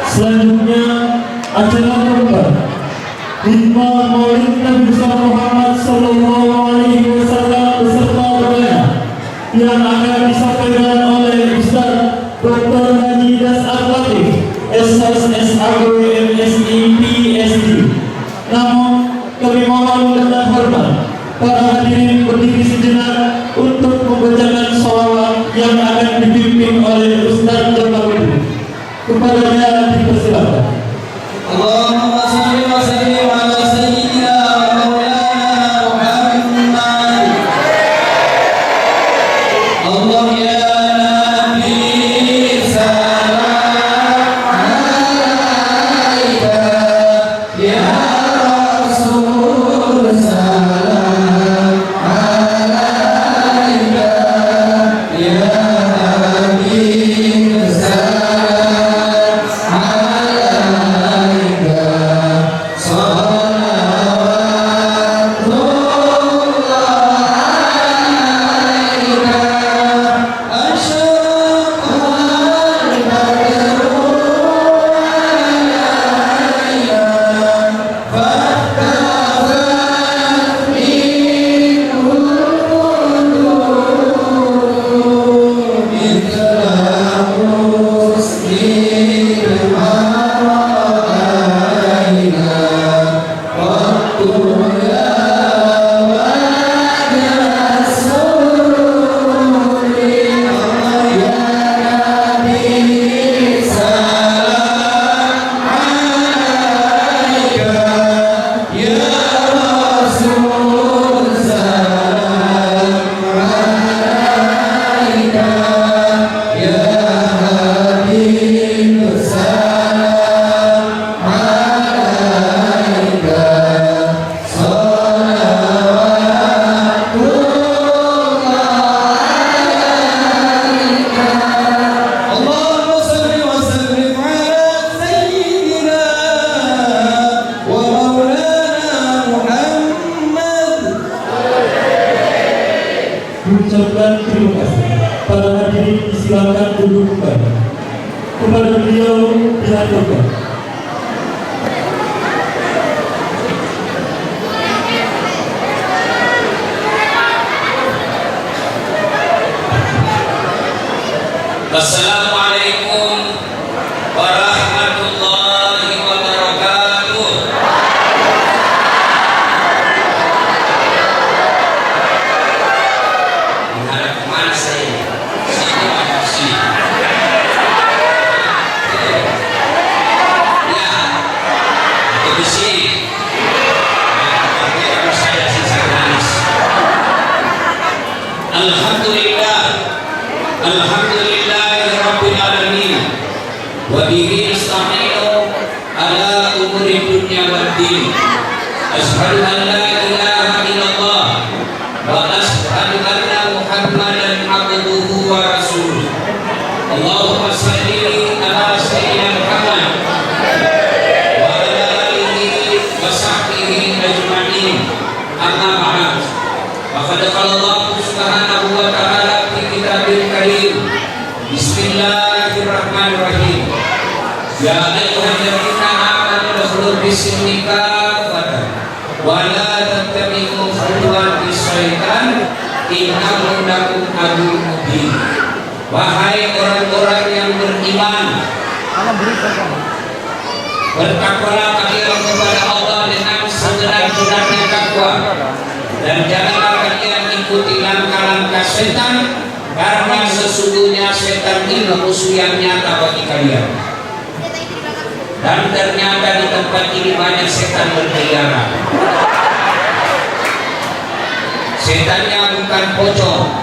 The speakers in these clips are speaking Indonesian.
Selanjutnya acara keempat, khutbah Maulid Nabi Muhammad Sallallahu Alaihi Wasallam beserta doanya yang akan disampaikan oleh Ustaz Dr. Haji Das Al-Latif, SH, SHG, MSI, PhD. Namun kami mohon dengan hormat para hadirin berdiri sejenak untuk membacakan sholawat yang akan dipimpin oleh Ustaz Jamaluddin. Kepadanya dipersilakan. Allahumma shalli wa sallim ala sayyidina Maulana Muhammad. Allah ya Nabi salam alaika, ya Rasul salam alaika, ya Habib salam Ucapkan terima kasih. Para hadirin disilakan duduk kembali. Kepada beliau dilakukan. Assalamualaikum warahmatullahi wabarakatuh. Menghadap kemana saya? Sini manusia. Ya, itu besi. Kalau saya sisa manis. Alhamdulillah. Alhamdulillah. Wa bihi nasta'inu ala umuri dunya wad din. Asyhadu an la ilaha illallah wa asyhadu anna Muhammadan abduhu wa rasuluh. Allahumma shalli ala sayyidina Muhammad wa ala alihi wa sahbihi ajma'in. Amma ba'd. Faqad qala Allah subhanahu wa ta'ala fi kitabil karim. Bismillahirrahmanirrahim. Ya ayyuhalladzina amanu udkhulu bis-silmi kafatan wa la tattabi'u khutuwatis syaitan innahu lakum aduwwun mubin. Wahai orang-orang yang beriman, bertakwalah kalian kepada Allah dengan sebenar-benarnya takwa, dan janganlah kalian ikuti langkah-langkah setan, karena sesungguhnya setan ini musuh yang nyata bagi kalian. Dan ternyata di tempat ini banyak setan berkeliaran. Setannya bukan pocong,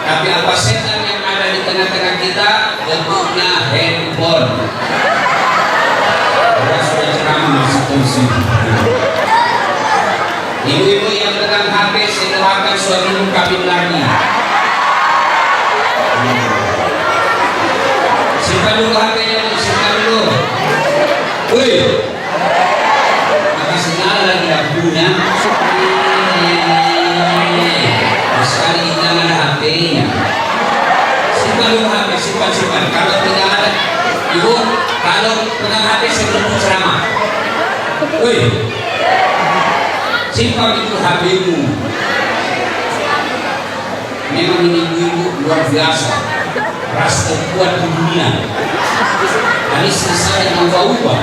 tapi apa setan yang ada di tengah-tengah kita? Bentuknya handphone. Kita sudah ceramah masuk ke sini. Ibu-ibu yang pegang HP, saya doakan suamimu kawin lagi. Simpan dulu HP-nya, simpan dulu. Woi, makasih lagi lampunya. Sekali jangan ada HP-nya. Simpan dulu HP, simpan. Kalau tidak ada, ibu, Woi, simpan itu HP-mu. Memang ini ibu luar biasa, ras terkuat di dunia. Anies saya ubah-ubah.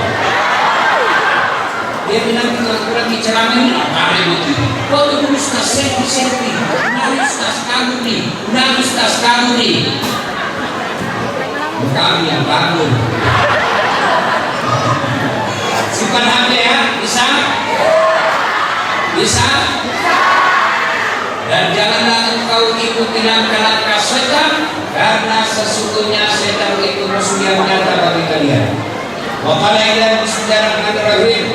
Dia bilang kurang bicara ini apa lagi? Kau dulu tas selfie, nangis tas kamu nih. Kami yang bangun. Simpan HP ya, bisa? Dan janganlah engkau ikuti langkah-langkah setan, karena sesungguhnya setan itu musuh yang nyata bagi kalian. Wa qala ila bismillahirrahmanirrahim,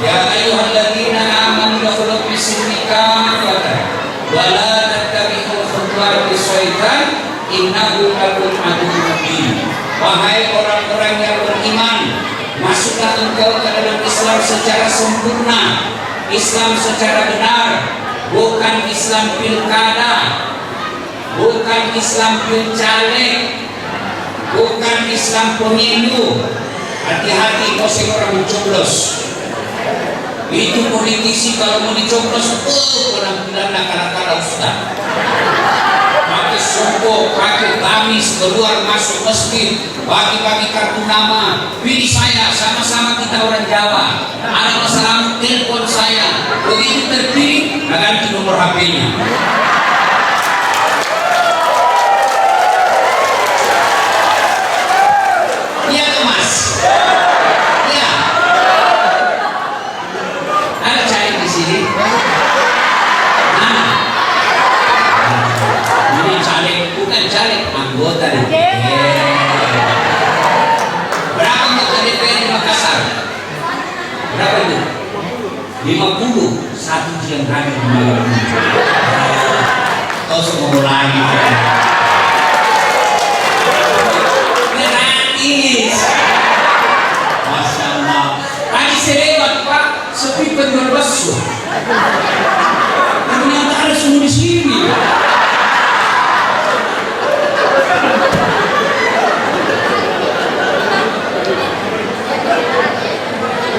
ya ayyuhalladzina amanu dakhulu fis-silmi kafatan wa la tattabi'u khutuwatis syaitan innahu lakum aduwwun mubin. Wahai orang-orang yang beriman, masuklah engkau ke dalam Islam secara sempurna, Islam secara benar, bukan Islam pilkada, bukan Islam pilcaleg, bukan Islam pemilu. Hati-hati kau orang mencoblos. Itu politisi kalau mau dicoblos, penampilan nakal-nakal Ustaz. Pakai songkok, pakai gamis, keluar masuk masjid, bagi-bagi kartu nama. Pilih saya, sama-sama kita orang Jawa. Ada masalah, telepon saya. Begitu terpilih, ganti nomor HP-nya. Iya tuh Mas. Iya. Ada caleg di sini. Nah, ini caleg, bukan caleg, anggota DPR. Berapa anggota DPR di Makassar? Berapa itu? 50. Satu yang hadir di malam ini. Kau semua lagi. Gratis. Masya Allah. Tadi selewat Pak, sepi penjual bakso. Ternyata ada semua di sini.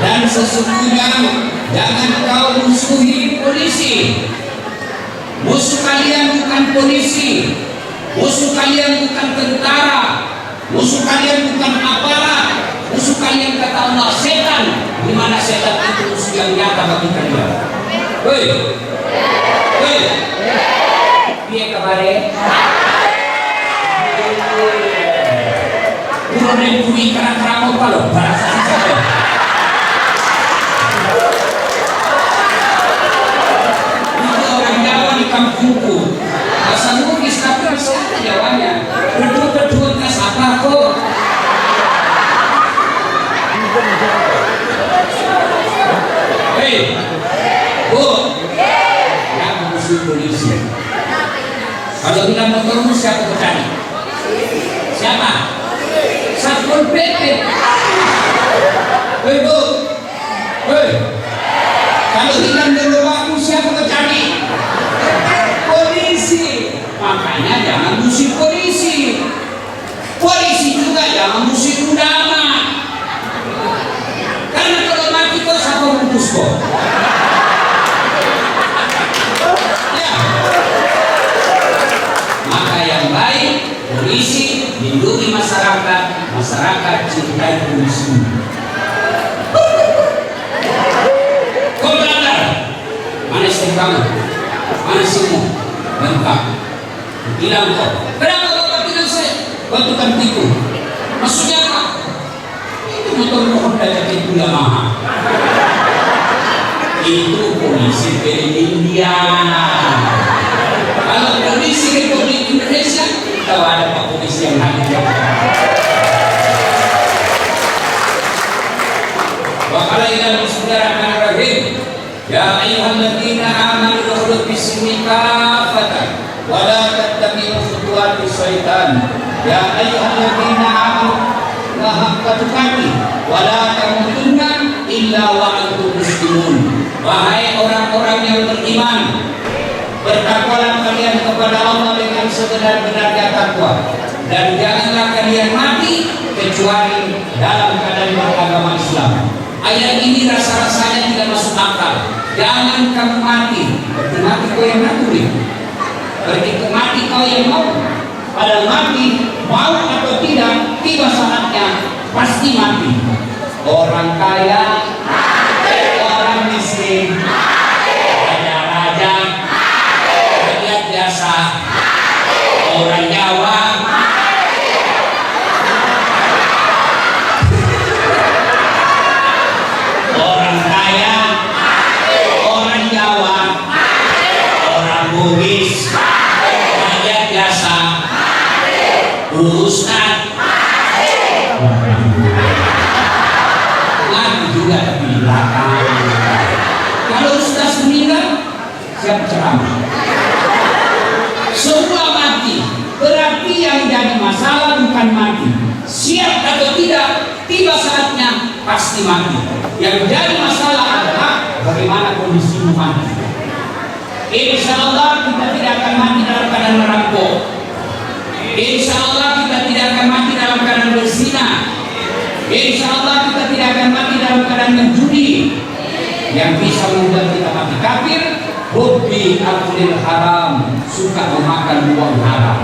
Dan sesungguhnya jangan kau musuhi polisi. Musuh kalian bukan polisi, musuh kalian bukan tentara, musuh kalian bukan aparat, musuh kalian kata Allah setan. Di mana setan itu musuh yang nyata bagi kalian. Hei, dia kabarnya. Udah nembui karena kamu kalau bahasa siapa? Kampungku, bahasa Bugis tapi siapa Jawanya? Berdua ke siapa kok? Hei, Bu, kamu musuh polisi. Kalau bilang motormu siapa berani? Siapa? Satpol PP. Hei Bu, hei, kalau bilang rumahmu siapa berani? Polisi. Makanya jangan musik polisi. Polisi juga jangan musik udama. Karena kalau mati kok siapa bungkus kok? Ya. Maka yang baik polisi lindungi masyarakat, masyarakat cintai polisi. Kau berada? Mana istri kamu? Mana simu? Lengkap. Bilang kok. Kenapa Bapak bilang saya? Kau tukang tipu. Maksudnya apa? Itu motor Honda jaket gula mahal. Itu polisi India. Kalau polisi Republik Indonesia, tahu ada Pak polisi yang hadir. Wa qala ila bismillahirrahmanirrahim. Ya ayyuhalladzina amanu udkhulu fis-silmi kafatan wa la tattabi'u khutuwatis syaitan. Ya ayyuhalladzina amanu haqqa tuqatih wa la tamutunna illa wa antum muslimun. Wahai orang-orang yang beriman, bertakwalah kalian kepada Allah dengan sebenar-benarnya takwa, dan janganlah kalian mati kecuali dalam keadaan beragama Islam. Ayat ini rasa-rasanya tidak masuk akal. Jangan kamu mati. Mati kau yang mati. Mati kau yang mau. Padahal mati, mau atau tidak, tiba saatnya pasti mati. Orang kaya, orang miskin, raja-raja, rakyat biasa, orang Jawa, orang kaya, orang Jawa, orang Bugis, rakyat biasa, ustaz, mati juga tapi di belakang. Kalau ustaz meninggal, siap ceramah. Semua mati. Berarti yang jadi masalah bukan mati. Siap atau tidak, tiba saatnya pasti mati. Yang jadi masalah adalah bagaimana kondisimu mati. Insya Allah kita tidak akan mati dalam keadaan merampok. Insya Allah kita tidak akan mati dalam keadaan berzina. Insya Allah kita tidak akan mati dalam keadaan menjudi. Yang bisa membuat kita mati kafir, hubbi aklil haram, suka memakan uang haram.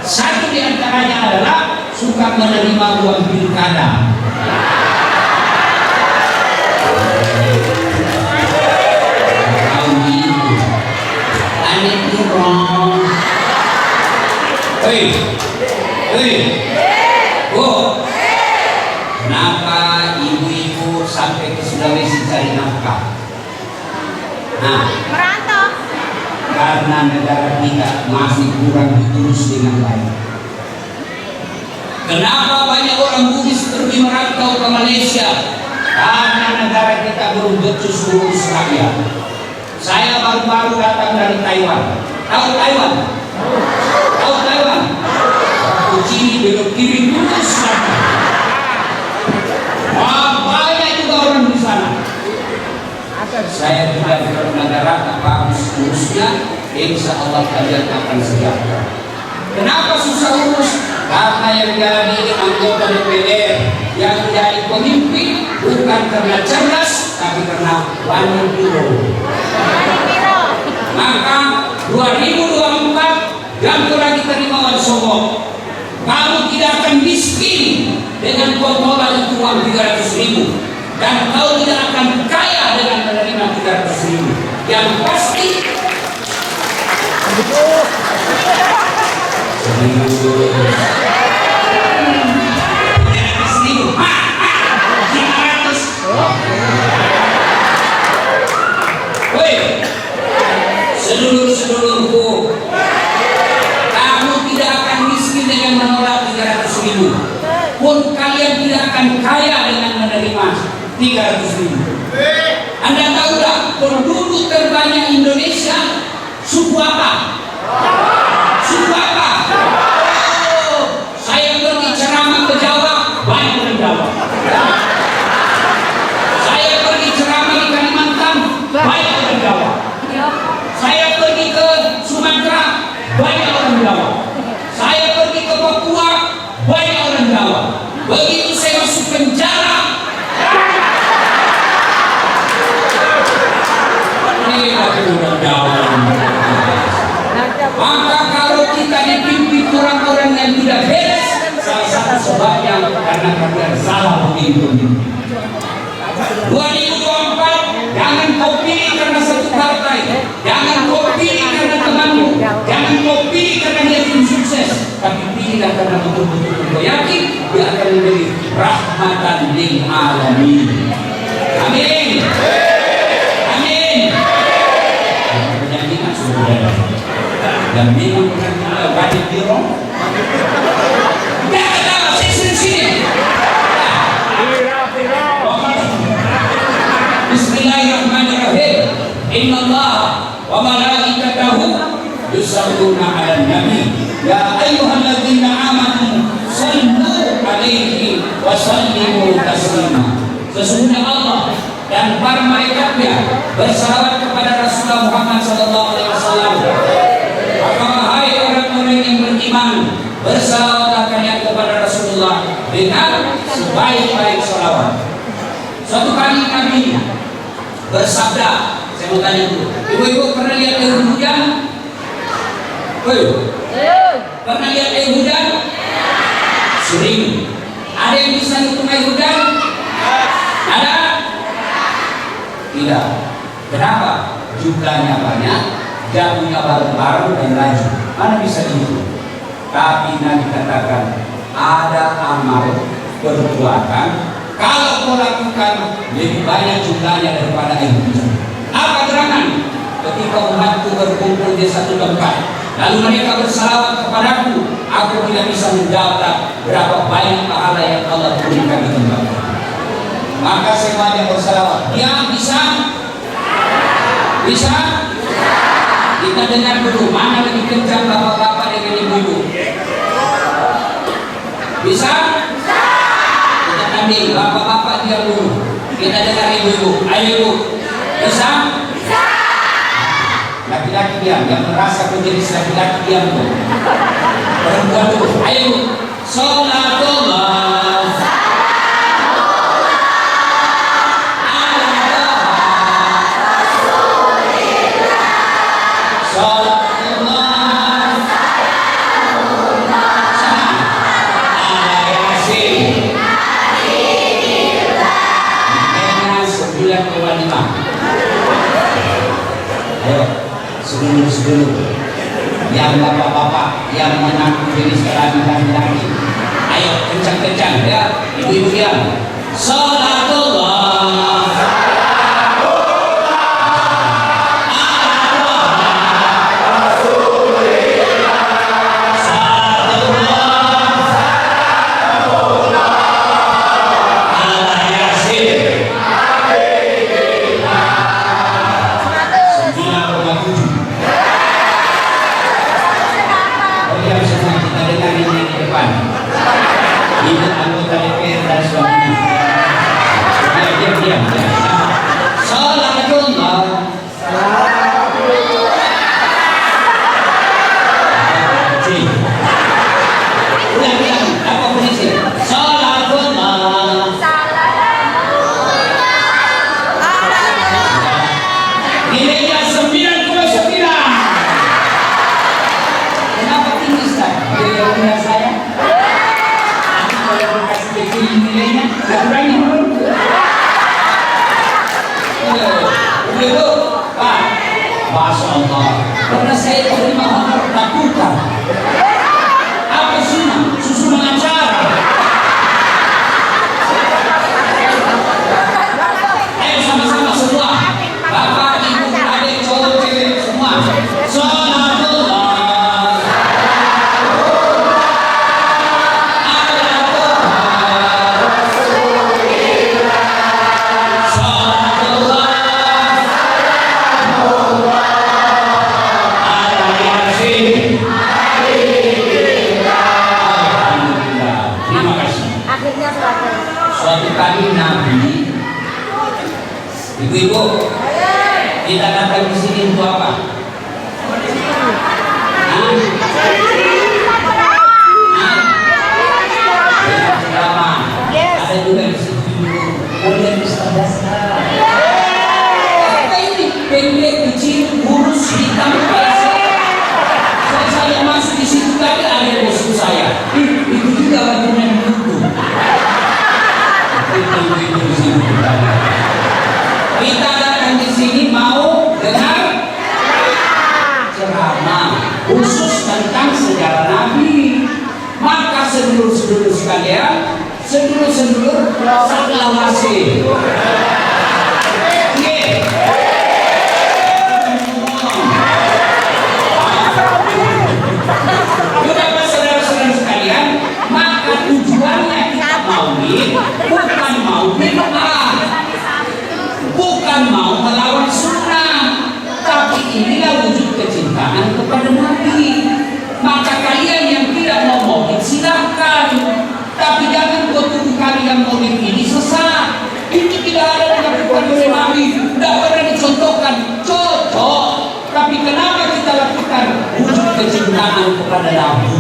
Satu di antaranya adalah suka menerima uang pilkada. Tahun ini, aneh kurang. Hei, kenapa ibu-ibu sampai ke Sulawesi cari nafkah? Nah, Merantau. karena negara kita masih kurang diurus dengan baik. Kenapa banyak orang Bugis pergi merantau ke Malaysia? Karena negara kita belum becus urus rakyat. Saya baru-baru datang dari Taiwan. Tahu Taiwan? Tahu Taiwan? Aku kiri belok kiri lurus lagi. Banyak juga orang di sana. Saya tidak di negara bagus urusnya, insya Allah kalian akan sejahtera. Kenapa susah urus? Karena yang jadi anggota DPR, yang jadi pemimpin bukan karena cerdas, tapi karena banyak biro. Maka 2024 yang lagi terima Wansobo, kamu tidak akan miskin dengan kontrolan uang 300.000, dan kau tidak akan kaya dengan menerima 300.000. Yang pasti sedulur-sedulurku, kamu tidak akan miskin dengan menolak 300.000, pun kalian tidak akan kaya dengan menerima 300.000. Anda tahu tak penduduk terbanyak Indonesia suku apa? Suku apa? Oh, saya pergi ceramah ke Jawa, banyak orang Jawa. Saya pergi ceramah di Kalimantan, banyak orang Jawa. Saya pergi ke Sumatera, banyak orang Jawa. Saya pergi ke Papua, banyak orang Jawa. Begitu saya masuk penjara, ini orang Jawa. Maka kalau kita dipimpin orang-orang yang tidak beres, salah satu sebabnya karena kalian salah memimpin. 2024 jangan kau pilih karena satu partai, jangan kau pilih karena temanmu, jangan kau pilih karena dia tim sukses, tapi pilihlah karena betul-betul kau yakin dia akan menjadi rahmatan lil alamin. Amin. Amin. Penyanyian sudah dan memang benar wajib dirong. Jangan tahu sini. Bismillahirrahmanirrahim. Innallaha wa malaikatahu yusalluna 'alan nabi. Ya ayyuhalladzina amanu sallu 'alaihi wa sallimu taslima. Sesungguhnya Allah dan para malaikatnya bersalawat kepada Rasulullah Muhammad sallallahu alaihi wasallam. Maka wahai orang-orang yang beriman, bersalawatlah kalian kepada Rasulullah dengan sebaik-baik salawat. Suatu kali Nabi bersabda, saya mau tanya dulu, ibu-ibu pernah lihat air hujan? Pernah lihat air hujan? Sering. Ada yang bisa hitung air hujan? Ada? Tidak. Kenapa? Jumlahnya banyak, jatuhnya baru-baru dan laju. Mana bisa dihitung? Tapi Nabi katakan ada amal perbuatan kalau kau lakukan lebih banyak jumlahnya daripada air hujan. Apa gerangan? Ketika umatku berkumpul di satu tempat, lalu mereka bersalawat kepadaku, aku tidak bisa menjawab berapa banyak pahala yang Allah berikan di tempat itu. Maka semuanya bersalawat. Dia bisa? Bisa? Kita dengar dulu mana lebih kencang bapak-bapak dengan ibu-ibu. Bisa? Kita tanding bapak-bapak diam dulu. Kita dengar ibu-ibu. Ayo ibu. Bisa? Laki-laki diam, yang merasa menjadi laki-laki diam dulu. Perempuan dulu. Ayo. Sholatullah. Sebelum yang bapak-bapak yang mengaku diri sekali laki-laki, ayo kencang-kencang ya, ibu-ibu yang Salatullah. Masya Allah, karena saya terima honor lakukan. Apa sunnah? Susunan acara. Ayo sama-sama semua, bapak, ibu, adik, cowok, cewek, semua. Salatullah. Suatu kali Nabi, ibu-ibu, kita datang di sini untuk apa? Ada juga di sini boleh berdasar. Apa ini? Pendek, kecil, kurus, hitam, pesek. Saya masuk di situ tadi ada yang musuh saya. Itu juga bajunya dulu. Kita datang di sini mau dengar ceramah khusus tentang sejarah Nabi. Maka sedulur-sedulur sekalian, sedulur-sedulur saklavasi. Saudara-saudara sekalian, maka tujuannya kita maulid bukan mau bid'ah, bukan mau melawan sunnah, tapi inilah wujud kecintaan kepada Nabi. Maka kalian yang tidak mau maulid silahkan, tapi jangan kau tuduh kalian maulid ini sesat. Itu tidak ada dilakukan oleh Nabi, tidak pernah dicontohkan. Cocok, tapi kenapa kita lakukan? Wujud kecintaan kepada Nabi.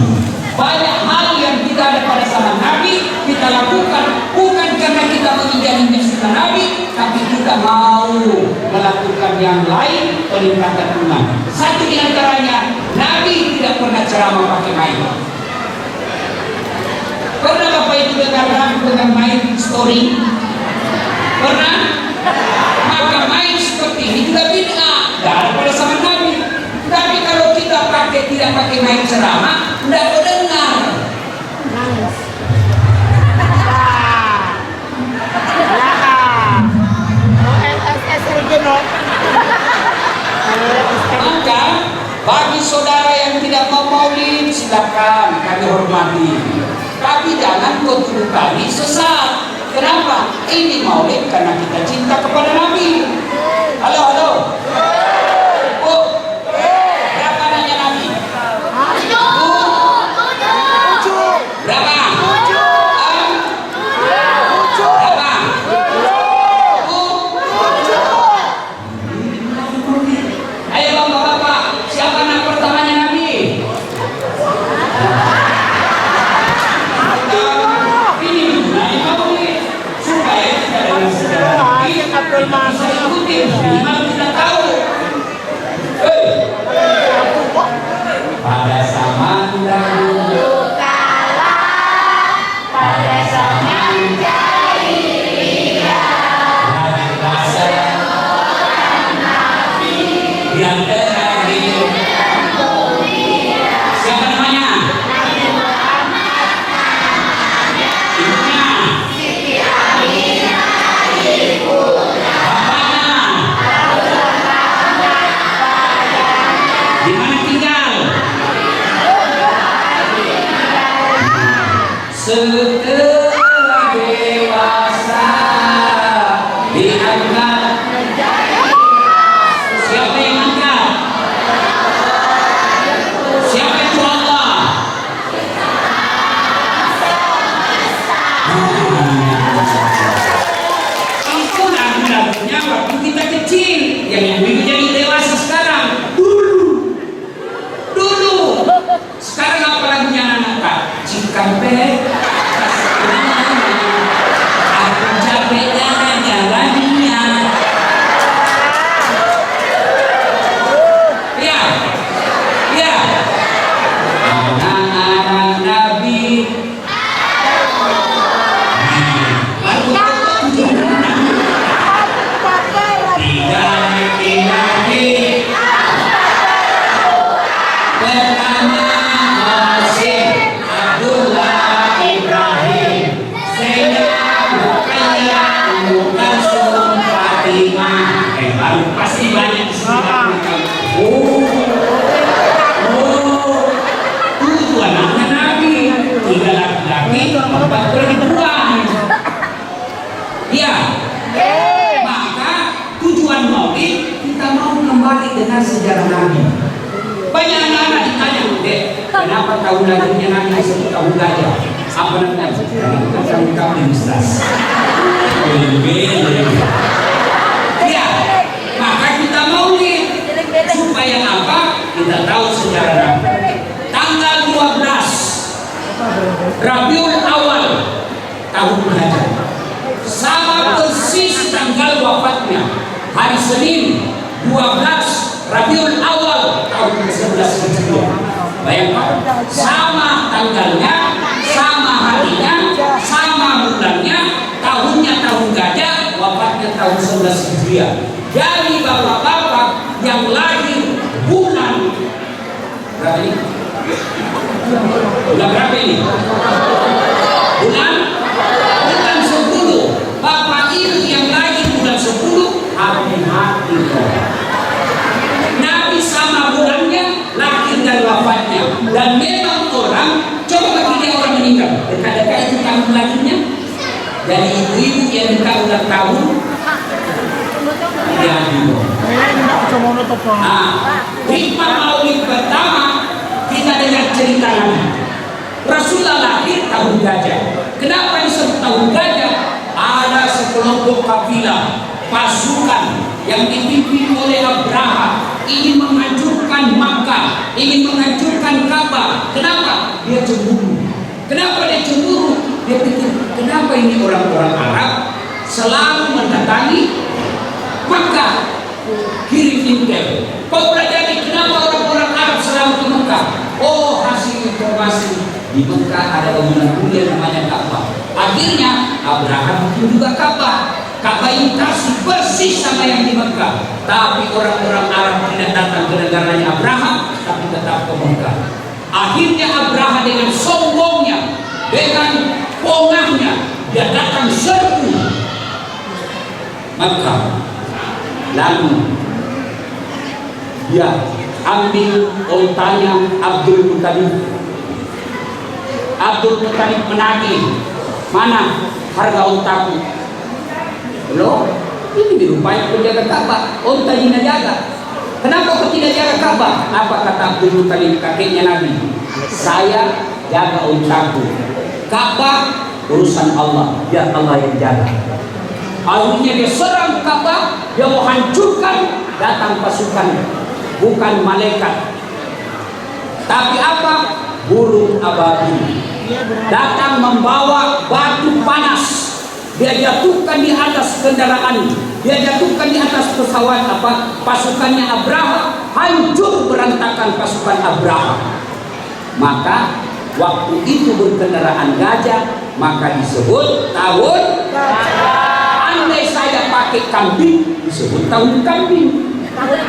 Banyak hal yang tidak ada pada zaman Nabi kita lakukan, bukan karena kita menginginkan sunnah Nabi, tapi kita mau melakukan yang lain peningkatan iman. Satu di antaranya, Nabi tidak pernah ceramah pakai mic. Pernah Bapak Ibu dengar Nabi dengan mic story? Pernah? Maka mic seperti ini juga bid'ah. Tidak ada pada zaman Nabi. Tapi kalau kita tidak pakai mic ceramah, tidak dengar. Maka bagi saudara yang tidak mau maulid, silakan, kami hormati. Tapi jangan tuduh kami sesat. Kenapa? Ini maulid karena kita cinta kepada Nabi. Halo, halo. Oh, berapa nanya Nabi? Berapa? Ayo bapak-bapak, siapa anak pertamanya Nabi? Ini gunanya maulid supaya kita dalam sejarah Nabi bisa ikutin, minimal kita tahu. Pada zaman dahulu pada zaman jahiliyah rasa yang terakhir siapa namanya? Ibunya bapaknya di mana tinggal? Setelah dewasa diangkat. Siapa yang angkat? Siapa itu Allah? Itu lagunya waktu kita kecil, yang ibu jadi dewasa sekarang. Dulu. Sekarang apa lagunya anak-anak? Cikampek. Aku capek jalan-jalannya. Ya, ya. Anak-anak Nabi. Lagu tidak lagi. Pertama Hasyim Abdullah Ibrahim Zainab Ruqayyah Ummu Kalsum Fatimah. Baru pasti banyak istilah. Itu anaknya Nabi. 3 laki-laki, 4 perempuan. Ya. Maka tujuan maulid kita mau kembali dengan sejarah Nabi. Banyak anak-anak ditanya, Dek, kenapa tahun lahirnya Nabi disebut tahun gajah? Apa namanya? Itu kan tahun kambing Ustaz. Ya, maka kita maulid supaya apa? Kita tahu sejarah Nabi. Tanggal 12 Rabiul Awal tahun gajah, sama persis tanggal wafatnya, hari Senin 12 Rabiul Awal tahun ke-11 Hijriah. Bayangkan, sama tanggalnya, sama harinya, sama bulannya, tahunnya tahun gajah, wafatnya tahun 11 Hijriah. Dari bapak-bapak yang lahir bulan berapa ini? Bulan berapa ini? Bulan 10. Bapak ibu yang lahir bulan 10, hati-hati. Nabi sama bulannya, lahir dan wafatnya. Dan memang orang, coba bagi dia orang meninggal, dekat-dekat itu tahun lahirnya. Dari ibu-ibu yang dekat ulang tahun, ya hikmah maulid pertama, kita dengar cerita Nabi. Rasulullah lahir tahun gajah. Kenapa disebut tahun gajah? Ada sekelompok kafilah pasukan yang dipimpin oleh Abraha ingin menghancurkan Makkah, ingin menghancurkan Ka'bah. Kenapa? Dia cemburu. Kenapa dia cemburu? Dia pikir kenapa ini orang-orang Arab selalu mendatangi Makkah kirim intel. Kau pelajari kenapa orang-orang Arab selalu ke Mekah. Oh, hasil informasi di Mekah ada bangunan mulia namanya Ka'bah. Akhirnya Abraham bikin juga Ka'bah. Ka'bah ini persis sama yang di Mekah. Tapi orang-orang Arab tidak datang ke negaranya Abraham, tapi tetap ke Mekah. Akhirnya Abraham dengan sombongnya, dengan pongahnya, dia datang serbu Mekah. Lalu dia ambil ontanya Abdul Muttalib. Abdul Muttalib menagih, mana harga ontaku? Loh, ini dirupanya penjaga Ka'bah, onta Dina jaga. Kenapa kau tidak jaga Ka'bah? Apa kata Abdul Muttalib, kakeknya Nabi? Saya jaga ontaku. Ka'bah urusan Allah, biar Allah yang jaga. Akhirnya dia serang Ka'bah, dia mau hancurkan, datang pasukan, bukan malaikat, tapi apa? Burung ababil. Datang membawa batu panas, dia jatuhkan di atas kendaraan, dia jatuhkan di atas pesawat pasukannya Abraha, hancur berantakan pasukan Abraha. Maka waktu itu berkendaraan gajah, maka disebut tahun gajah. Andai saya pakai kambing, disebut tahun kambing.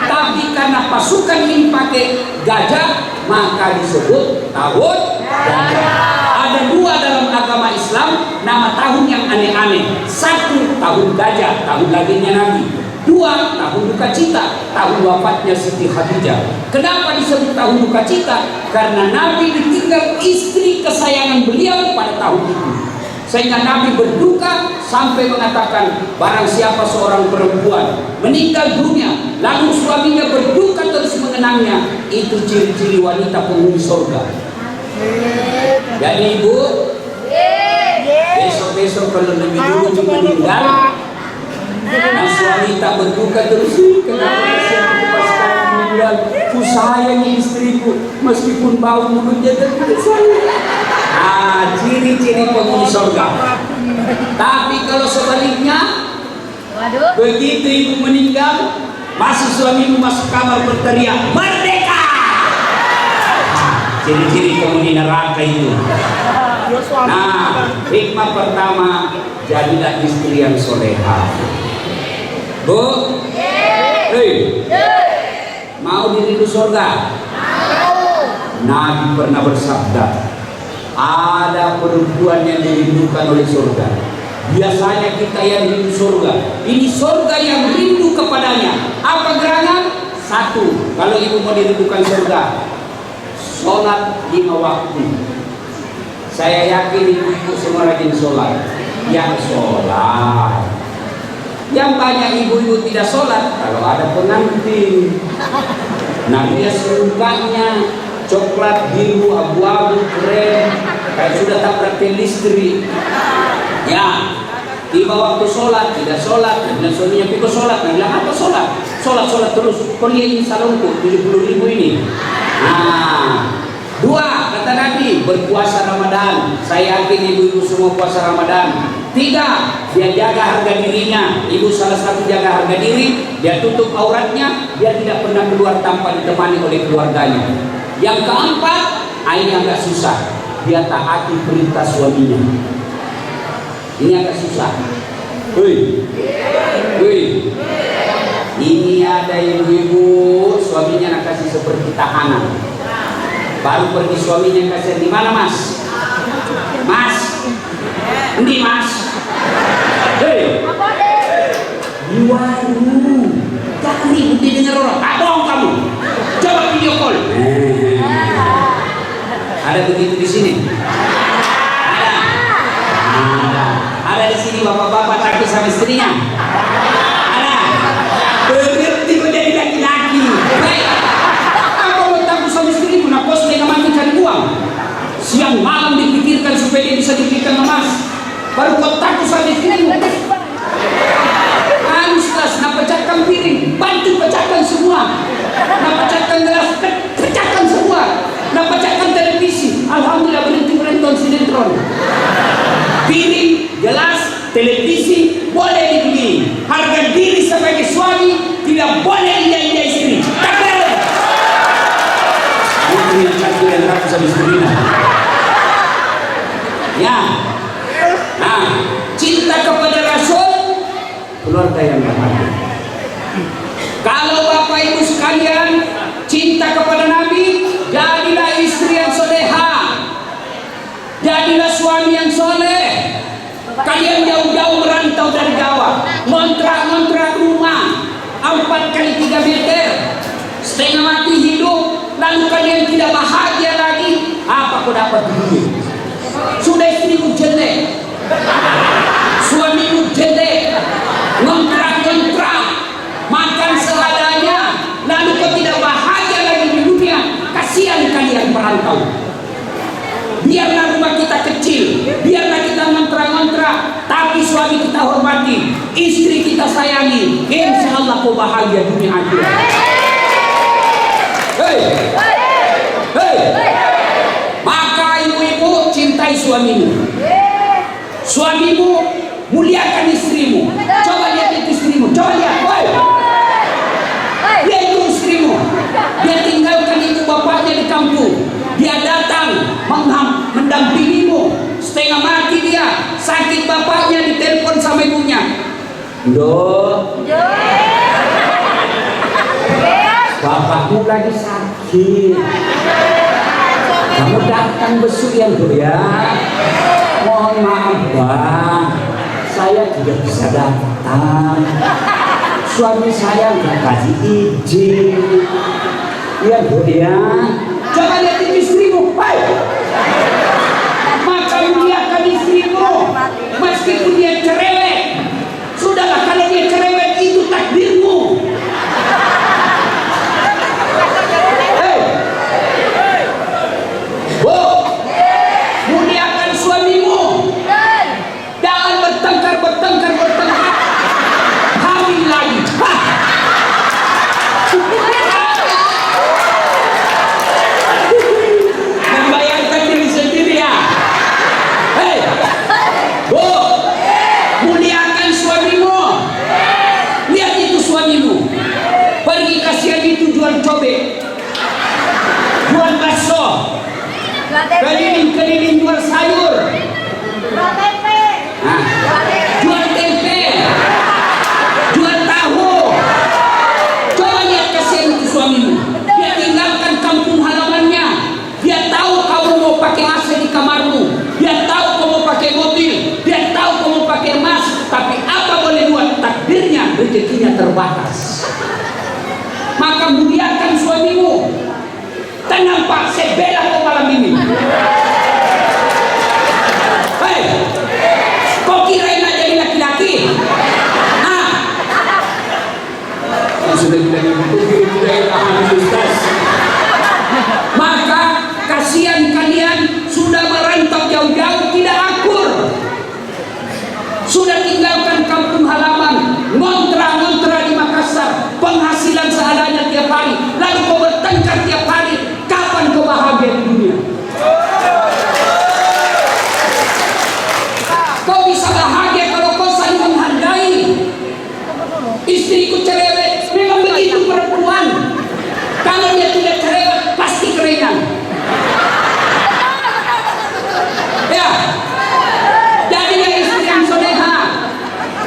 Tapi karena pasukan ini pakai gajah, maka disebut tahun gajah. Ada dua dalam agama Islam nama tahun yang aneh-aneh. Satu, tahun gajah, tahun lahirnya Nabi. Dua, tahun duka cita, tahun wafatnya Siti Khadijah. Kenapa disebut tahun duka cita? Karena Nabi ditinggal istri kesayangan beliau pada tahun itu. Sehingga Nabi berduka sampai mengatakan, barang siapa seorang perempuan meninggal dunia lalu suaminya berduka terus mengenangnya, itu ciri-ciri wanita penghuni surga. Jadi ibu, besok-besok kalau lebih dulu meninggal, nah suami tak berduka terus, kenapa siapa pas sekarang meninggal? Ku sayang istriku meskipun bau mulutnya tidak sayang. Ah, ciri-ciri penghuni surga. Tapi kalau sebaliknya, begitu ibu meninggal, masih suamimu masuk kamar berteriak merdeka. Ciri-ciri penghuni neraka itu. Nah, hikmah pertama, jadilah istri yang soleha. Bu, mau diridu surga? Nabi pernah bersabda, ada perempuan yang dirindukan oleh surga. Biasanya kita yang rindu surga, ini surga yang rindu kepadanya. Apa gerangan? Satu, kalau ibu mau dirindukan surga, sholat 5 waktu. Saya yakin ibu-ibu semua rajin sholat. Yang sholat, yang banyak ibu-ibu tidak sholat kalau ada pengantin. Nah, dia sukanya coklat biru abu-abu keren, kayak sudah tabrak listrik. Ya, tiba waktu sholat tidak sholat, dan suaminya pikir sholat, dan bilang apa sholat? Sholat terus. Kau lihat ini salonku 70.000 ini. Nah, 2, kata Nabi, berpuasa Ramadan. Saya yakin ibu-ibu semua puasa Ramadan. 3, dia jaga harga dirinya. Ibu salah satu jaga harga diri, dia tutup auratnya, dia tidak pernah keluar tanpa ditemani oleh keluarganya. Yang keempat, ini agak susah, dia taati perintah suaminya. Ini agak susah. Ini ada ibu-ibu suaminya nak kasih seperti tahanan. Baru pergi suaminya kasih, di mana mas? Mas, ini mas. Di warung. Jangan ribut didengar orang. Bohong kamu. Coba video call. Ada begitu di sini? Ada di sini bapak-bapak takut sama istrinya? Ada. Berhenti menjadi laki-laki. Baik. Apa mau takut sama istri? Kenapa sedang mati cari uang? Siang malam dipikirkan supaya dia bisa dipikirkan emas. Baru kau takut sama istrimu. Haruslah nak pecahkan piring, bantu pecahkan semua. Nak pecahkan gelas, pecahkan semua. Nak pecahkan televisi, alhamdulillah berhenti menonton sinetron. Piring jelas televisi boleh dibeli, harga diri sebagai suami tidak boleh injak-injak istri. Takbir. Itu yang takbir yang rakus habis berdina. Ya. Nah, cinta kepada Rasul, keluarga yang bahagia. Kalau Bapak Ibu sekalian cinta kepada Nabi, jadilah istri yang soleha, jadilah suami yang soleh. Kalian jauh-jauh merantau dari Jawa, ngontrak rumah 4 kali 3 meter, setengah mati hidup, lalu kalian tidak bahagia lagi. Apa kau dapat duit? Sudah istrimu jelek, suamimu jelek, ngontrak, makan seadanya, lalu kau tidak bahagia lagi di dunia. Kasihan kalian perantau. Biarlah rumah kita kecil, biarlah kita ngontrak, tapi suami kita hormati, istri kita sayangi, insya Allah kau bahagia dunia akhirat. Hei, maka ibu-ibu cintai suamimu, suamimu muliakan istrimu. Coba lihat itu istrimu, coba lihat, dia itu istrimu, dia tinggalkan ibu bapaknya di kampung, dia datang mendampingimu, setengah mati dia, sakit bapaknya, ditelepon sama ibunya, bapakmu lagi sakit, kamu datang besok ya ya. Mohon maaf bang, saya tidak bisa datang, suami saya nggak kasih izin. Ya bu ya, coba lihat istrimu, maka muliakan istrimu, meskipun dia cerewet. Sudahlah, kalau dia cerewet itu takdirmu. Bu, muliakan suamimu, jangan bertengkar, hamil lagi. Membayangkan diri sendiri ya. Hei, bu, muliakan suamimu. Lihat itu suamimu, pergi kasihan itu jual cobek, jual bakso, keliling jual sayur, jual tempe, jual tahu. Coba lihat kasihan itu suamimu, dia tinggalkan kampung halamannya, dia tahu kamu mau pakai AC di kamarmu, dia tahu kamu mau pakai mobil, dia tahu kamu mau pakai emas, tapi apa boleh buat, takdirnya rezekinya terbatas. Maka muliakan suamimu. Tenang Pak, saya bela kau malam ini. Hei, kau kirain aja jadi laki-laki? Sudah bilang itu tidak Ustaz. Maka kasihan kalian sudah merantau jauh-jauh, tidak akur, sudah tinggalkan kampung halaman, ngontrak di Makassar, penghasilan seadanya tiap hari, lalu kau bertengkar tiap hari. Kapan kau bahagia di dunia? Kau bisa bahagia kalau kau saling menghargai. Istriku cerewet, memang begitu perempuan. Kalau dia tidak cerewet, pasti kerengan. Ya, jadinya istri yang soleha.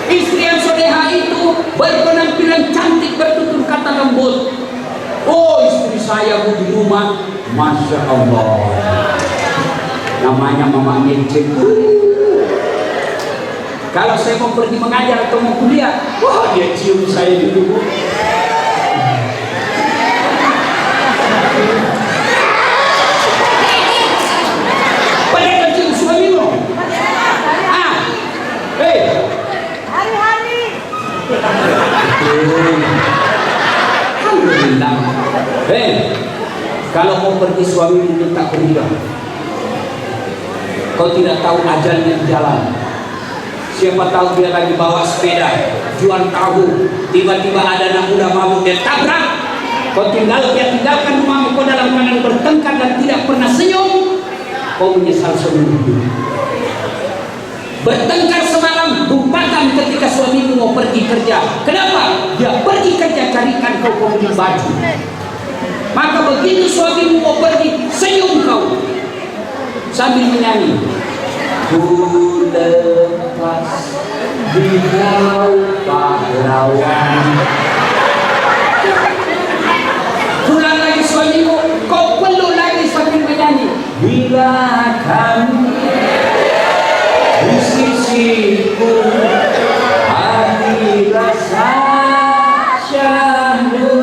Istri yang soleha itu berpenampilan cantik, bertutur kata lembut. Oh, istri saya bu di rumah, masya Allah, namanya mama ngecek. Kalau saya mau pergi mengajar atau mau kuliah, wah dia cium saya di rumah. Padahal cium suamimu. Hari-hari. Alhamdulillah. Kalau mau pergi suami minta pergi dong. Kau tidak tahu ajalnya di jalan. Siapa tahu dia lagi bawa sepeda, jual tahu, tiba-tiba ada anak muda mabuk, dia tabrak. Kau tinggalkan rumahmu, kau dalam keadaan bertengkar dan tidak pernah senyum, kau menyesal seumur hidup. Bertengkar semalam, lupakan ketika suamimu mau pergi kerja. Kenapa? Dia pergi kerja, carikan kau beli baju. Maka begitu suamimu mau pergi, senyum kau sambil menyanyi. Ku lepas di pahlawan. Pulang lagi suamimu, kau peluk lagi sambil menyanyi. Bila kamu di sisiku, hati rasa syahdu.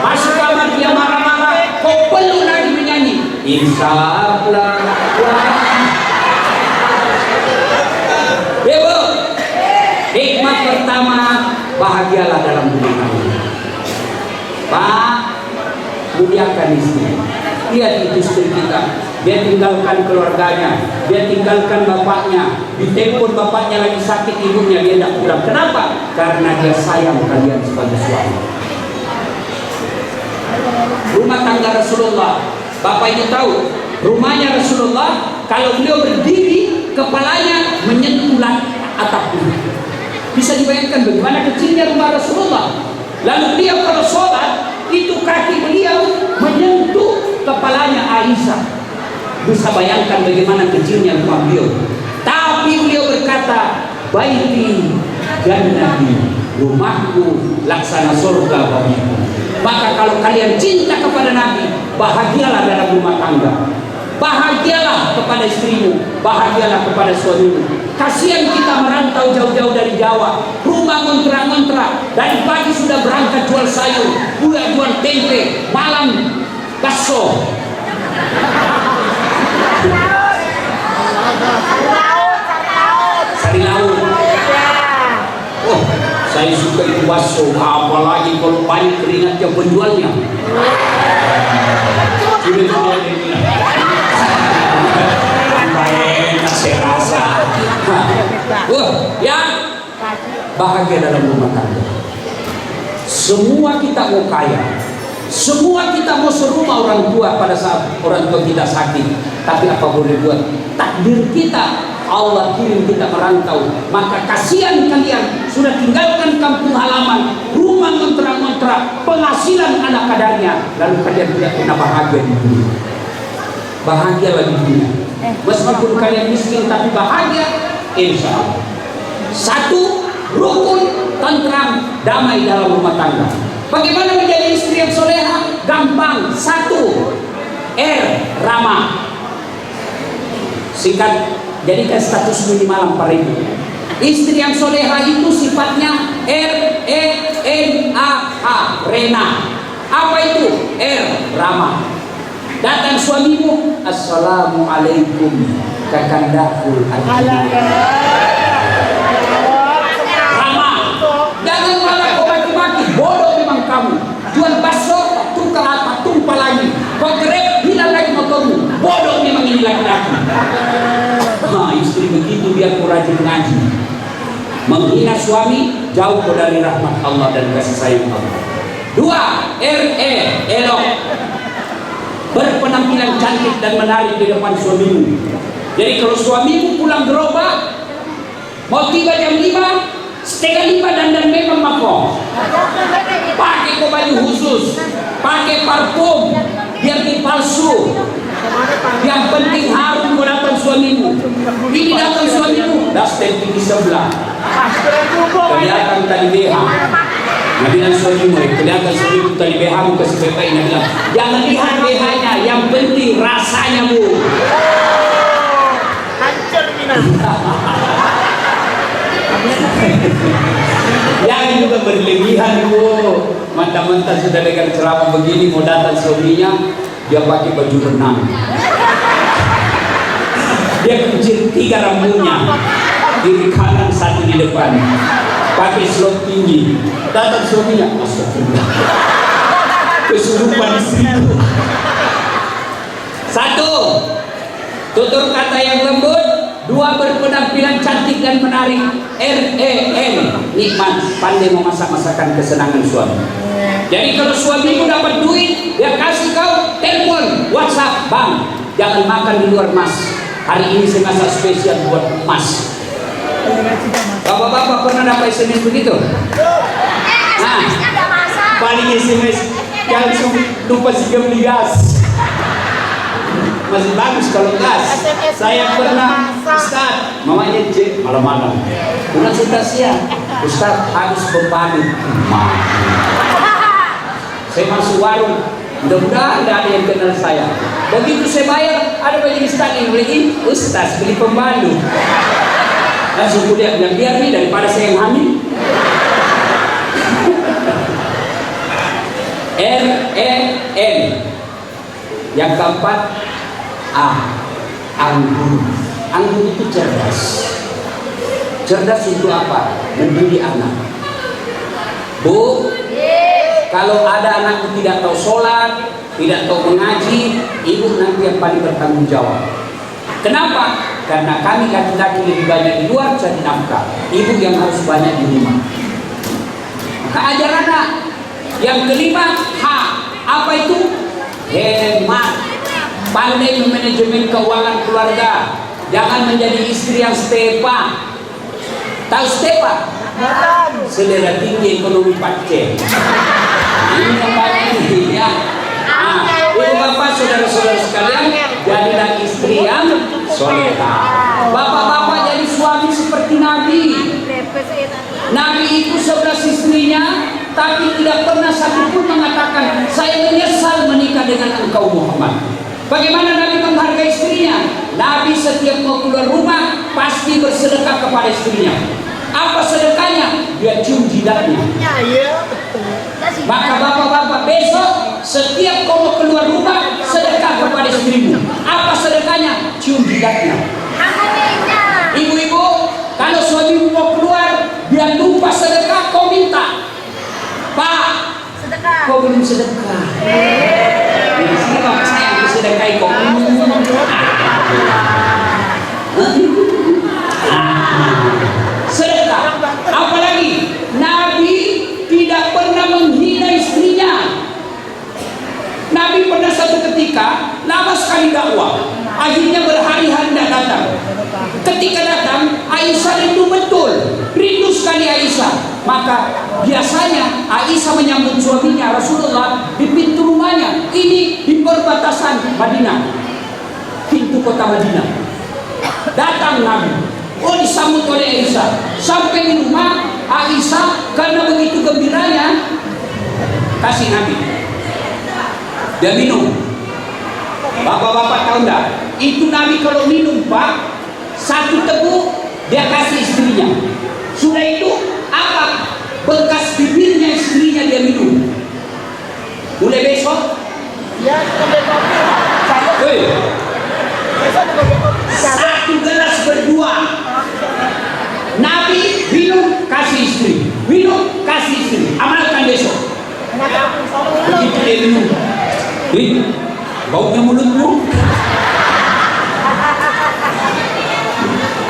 Masuk kamar dia marah-marah, kau peluk lagi menyanyi. Insaflah. Ibu, hikmah pertama, bahagialah dalam rumah tangga. Pak, muliakan istri. Lihat itu istri kita, dia tinggalkan keluarganya, dia tinggalkan bapaknya, ditelepon bapaknya lagi sakit, ibunya dia tidak pulang. Kenapa? Karena dia sayang kalian sebagai suami. Rumah tangga Rasulullah, Bapak Ibu tahu, rumahnya Rasulullah, kalau beliau berdiri, kepalanya menyentuh atap rumah. Bisa dibayangkan bagaimana kecilnya rumah Rasulullah. Lalu beliau kalau sholat, itu kaki beliau menyentuh kepalanya Aisyah. Bisa bayangkan bagaimana kecilnya rumah beliau. Tapi beliau berkata, baiti jannati, rumahku laksana surga bagiku. Maka kalau kalian cinta kepada Nabi, bahagialah dalam rumah tangga. Bahagialah kepada istrimu, bahagialah kepada suamimu. Kasihan kita merantau jauh-jauh dari Jawa, rumah ngontrak-ngontrak, dari pagi sudah berangkat jual sayur, jual tempe, malam bakso. Sari laut. Oh, saya suka itu bakso, apalagi kalau banyak keringatnya penjualnya. Saya rasa. Ya, bahagia dalam rumah tangga. Semua kita mau kaya, semua kita mau serumah orang tua pada saat orang tua kita sakit. Tapi apa boleh buat? Takdir kita, Allah kirim kita merantau. Maka kasihan kalian sudah tinggalkan kampung halaman, rumah ngontrak-ngontrak, penghasilan anak kadarnya, lalu kalian tidak pernah bahagia di dunia. Bahagialah di dunia. Meskipun kalian miskin tapi bahagia, insya Allah. Satu, rukun, tentram, damai dalam rumah tangga. Bagaimana menjadi istri yang soleha? Gampang. Satu, ramah. Singkat, jadikan status minimal 4.000. Istri yang soleha itu sifatnya RENAH, Rena. Apa itu? Ramah. Datang suamimu, assalamualaikum, kakandakul ramah. Jangan malah kau maki-maki, bodoh memang kamu. Jual bakso, tukar apa, tumpah lagi. Kau grab, hilang lagi motormu. Bodoh memang ini laki-laki. Nah, istri begitu biar kau rajin ngaji. Menghina suami, jauh kau dari rahmat Allah dan kasih sayang Allah. Dua, elok. Berpenampilan cantik dan menarik di depan suamimu. Jadi kalau suamimu pulang gerobak, mau tiba jam 5, setengah 5 dan memang makok. Pakai kau baju khusus, pakai parfum, biar dipalsu. Yang penting harum kau datang suamimu. Ini datang suamimu, dastem tinggi sebelah. Kelihatan tadi BH. Nabi dan suamimu, kelihatan suamimu tadi BH mu kasih pepai. Nabi bilang, jangan lihat BH-nya, yang penting rasanya bu. Hancur minat. Yang juga berlebihan bu. Mantap-mantap sudah dengar ceramah begini, mau datang suaminya, dia pakai baju renang. Dia kecil 3 rambutnya, kiri kanan satu di depan, pakai slot tinggi. Datang suaminya, astagfirullah, kesurupan istriku. Satu, tutur kata yang lembut. Dua, berpenampilan cantik dan menarik. Nikmat, pandai memasak masakan kesenangan suami. Jadi kalau suamimu dapat duit, dia kasih kau telepon, WhatsApp, bang, jangan makan di luar mas. Hari ini saya masak spesial buat mas. Bapak-bapak pernah dapat SMS begitu? Nah, paling SMS yang lupa sih beli gas. Masih bagus kalau gas. Saya pernah, Ustaz, mamanya J, malam-malam. Bulan sudah siang, Ustaz habis pembalut. Saya masuk warung, mudah-mudahan tidak ada yang kenal saya. Begitu saya bayar, ada banyak Ustaz yang beliin, Ustaz beli pembalut. Langsung kuliah bilang, biar nih daripada saya yang hamil. R-E-N. Yang keempat, A. Anggun. Anggun itu cerdas. Cerdas untuk apa? Mendidik anak. Bu, kalau ada anak yang tidak tahu sholat, tidak tahu mengaji, ibu nanti yang paling bertanggung jawab. Kenapa? Karena kami laki-laki lebih banyak di luar cari nafkah. Ibu yang harus banyak di rumah. Maka ajar anak. Yang kelima, H. Apa itu? Hemat. Pandai memanajemen keuangan keluarga. Jangan menjadi istri yang stepa. Tahu stepa? Selera tinggi ekonomi Pakcik. Ini yang paling ya. Ibu bapak saudara-saudara sekalian, jadilah istri yang solehah. Bapak-bapak jadi suami seperti Nabi. Nabi itu 11 istrinya, tapi tidak pernah satupun mengatakan saya menyesal menikah dengan engkau Muhammad. Bagaimana Nabi menghargai istrinya? Nabi setiap mau keluar rumah pasti bersedekah kepada istrinya. Apa sedekahnya? Dia cium jidatnya. Maka bapak-bapak besok setiap kau mau keluar rumah sedekah kepada istrimu. Apa sedekahnya? Cium jidatnya. Ibu-ibu, kalau suamimu mau keluar dia lupa sedekah, kau minta, Pak, kau belum sedekah. Di sini bapak saya yang sedekah kau. Sedekah. Apalagi Nabi tidak pernah menghina istrinya. Nabi pernah satu ketika lama sekali dakwah, akhirnya berhari-hari tidak datang. Ketika datang, Aisyah rindu betul, rindu sekali Aisyah. Maka biasanya Aisyah menyambut suaminya Rasulullah di pintu rumahnya. Ini di perbatasan Madinah, pintu kota Madinah. Datang Nabi, oh disambut oleh Aisyah. Sampai di rumah Aisyah karena begitu gembiranya kasih Nabi. Dia minum. Bapak-bapak tahu enggak? Itu Nabi kalau minum Pak, satu teguk dia kasih istrinya. Sudah itu apa? Bekas bibirnya istrinya dia minum. Mulai besok? Ya, satu gelas berdua. Nabi minum kasih istri, minum kasih istri. Amalkan besok. Begitu dia minum, baunya mulutmu.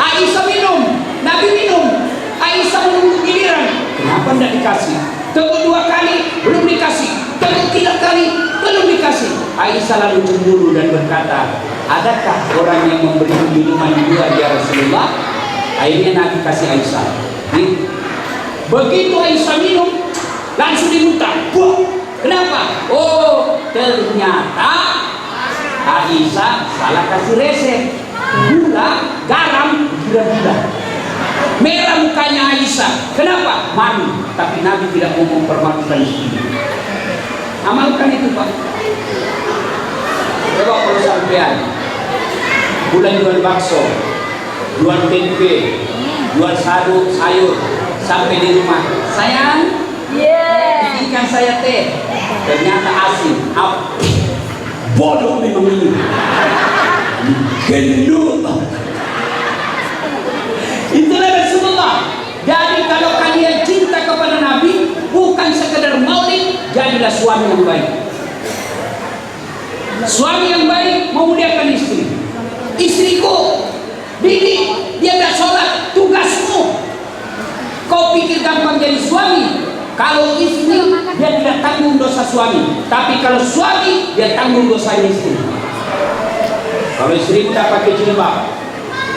Aisyah minum, Nabi minum. Aisyah menunggu giliran. Kenapa tidak dikasih? Teguk 2 kali belum dikasih, teguk 3 kali belum dikasih. Aisyah lalu cemburu dan berkata, adakah orang yang memberi minuman dua ya Rasulullah? Akhirnya Nabi kasih Aisyah. Begitu Aisyah minum, langsung dimuntah. Kenapa? Oh, ternyata Aisyah salah kasih resep. Gula, garam, gula-gula. Merah mukanya Aisyah. Kenapa? Malu. Tapi Nabi tidak mau mempermalukan istri. Amalkan itu Pak. Coba kalau sampean bulan jual bakso, jual tempe, jual sayur, sampai di rumah, sayang, bikinkan saya teh. Ternyata asin. Bodoh memang ini. Gendut. Itulah Rasulullah. Jadi kalau kalian cinta kepada Nabi, bukan sekedar maulid, jadilah suami yang baik. Suami yang baik memuliakan istri. Istriku, bibi, dia tak sholat, tugasmu. Kau pikir gampang jadi suami? Kalau istri, dia tidak tanggung dosa suami. Tapi kalau suami, dia tanggung dosa istri. Kalau istrimu tak pakai jilbab,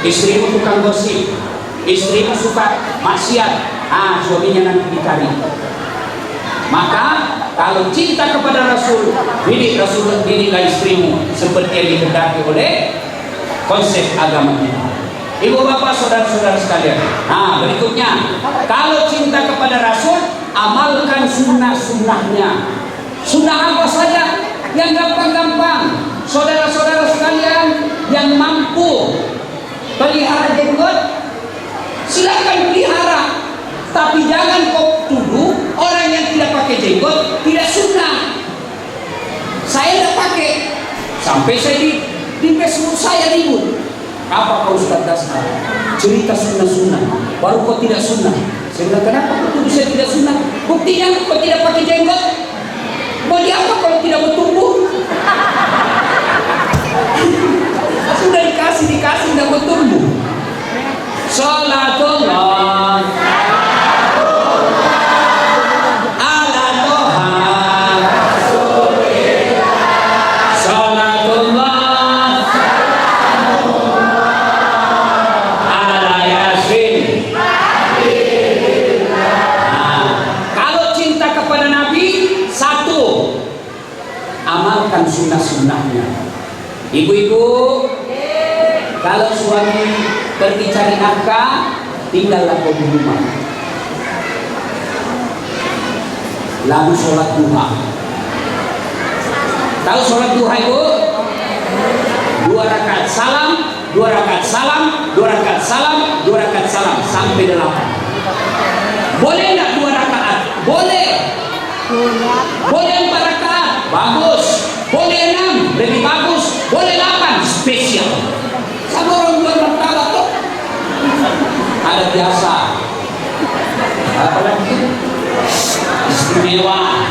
istrimu tukang gosip, istrimu suka maksiat, suaminya nanti dicari. Maka kalau cinta kepada Rasul, didiklah istrimu seperti yang dikehendaki oleh konsep agama kita. Ibu bapak saudara-saudara sekalian, berikutnya, kalau cinta kepada Rasul, amalkan sunnah-sunnahnya. Sunnah apa saja yang gampang-gampang. Saudara-saudara sekalian yang mampu pelihara jenggot, silakan pelihara, tapi jangan kau tuduh orang yang tidak pakai jenggot tidak sunnah. Saya tidak pakai, sampai saya di Facebook saya ribut. Apa kau Ustaz Dasar? Cerita sunnah-sunnah, baru kau tidak sunnah. Saya bilang, kenapa kau tuduh saya tidak sunnah? Buktinya kau tidak pakai jenggot. Mau di apa kalau tidak bertumbuh? Sudah dikasih tidak bertumbuh. Salatullah ala Toha, salatullah ala Yasin. Kalau cinta kepada Nabi, satu, amalkan sunnah-sunnahnya. Ibu-ibu, kalau suami pergi cari nafkah, tinggallah kau di rumah. Lalu sholat duha. Tahu sholat duha itu? 2 rakaat salam, 2 rakaat salam, 2 rakaat salam, 2 rakaat salam sampai 8. Boleh enggak 2 rakaat? Boleh. Boleh 4 rakaat? Bagus. Boleh 6? Lebih bagus. Boleh 8? Spesial. Sama orang buat martabak tuh. Ada biasa. Apa lagi? Istimewa.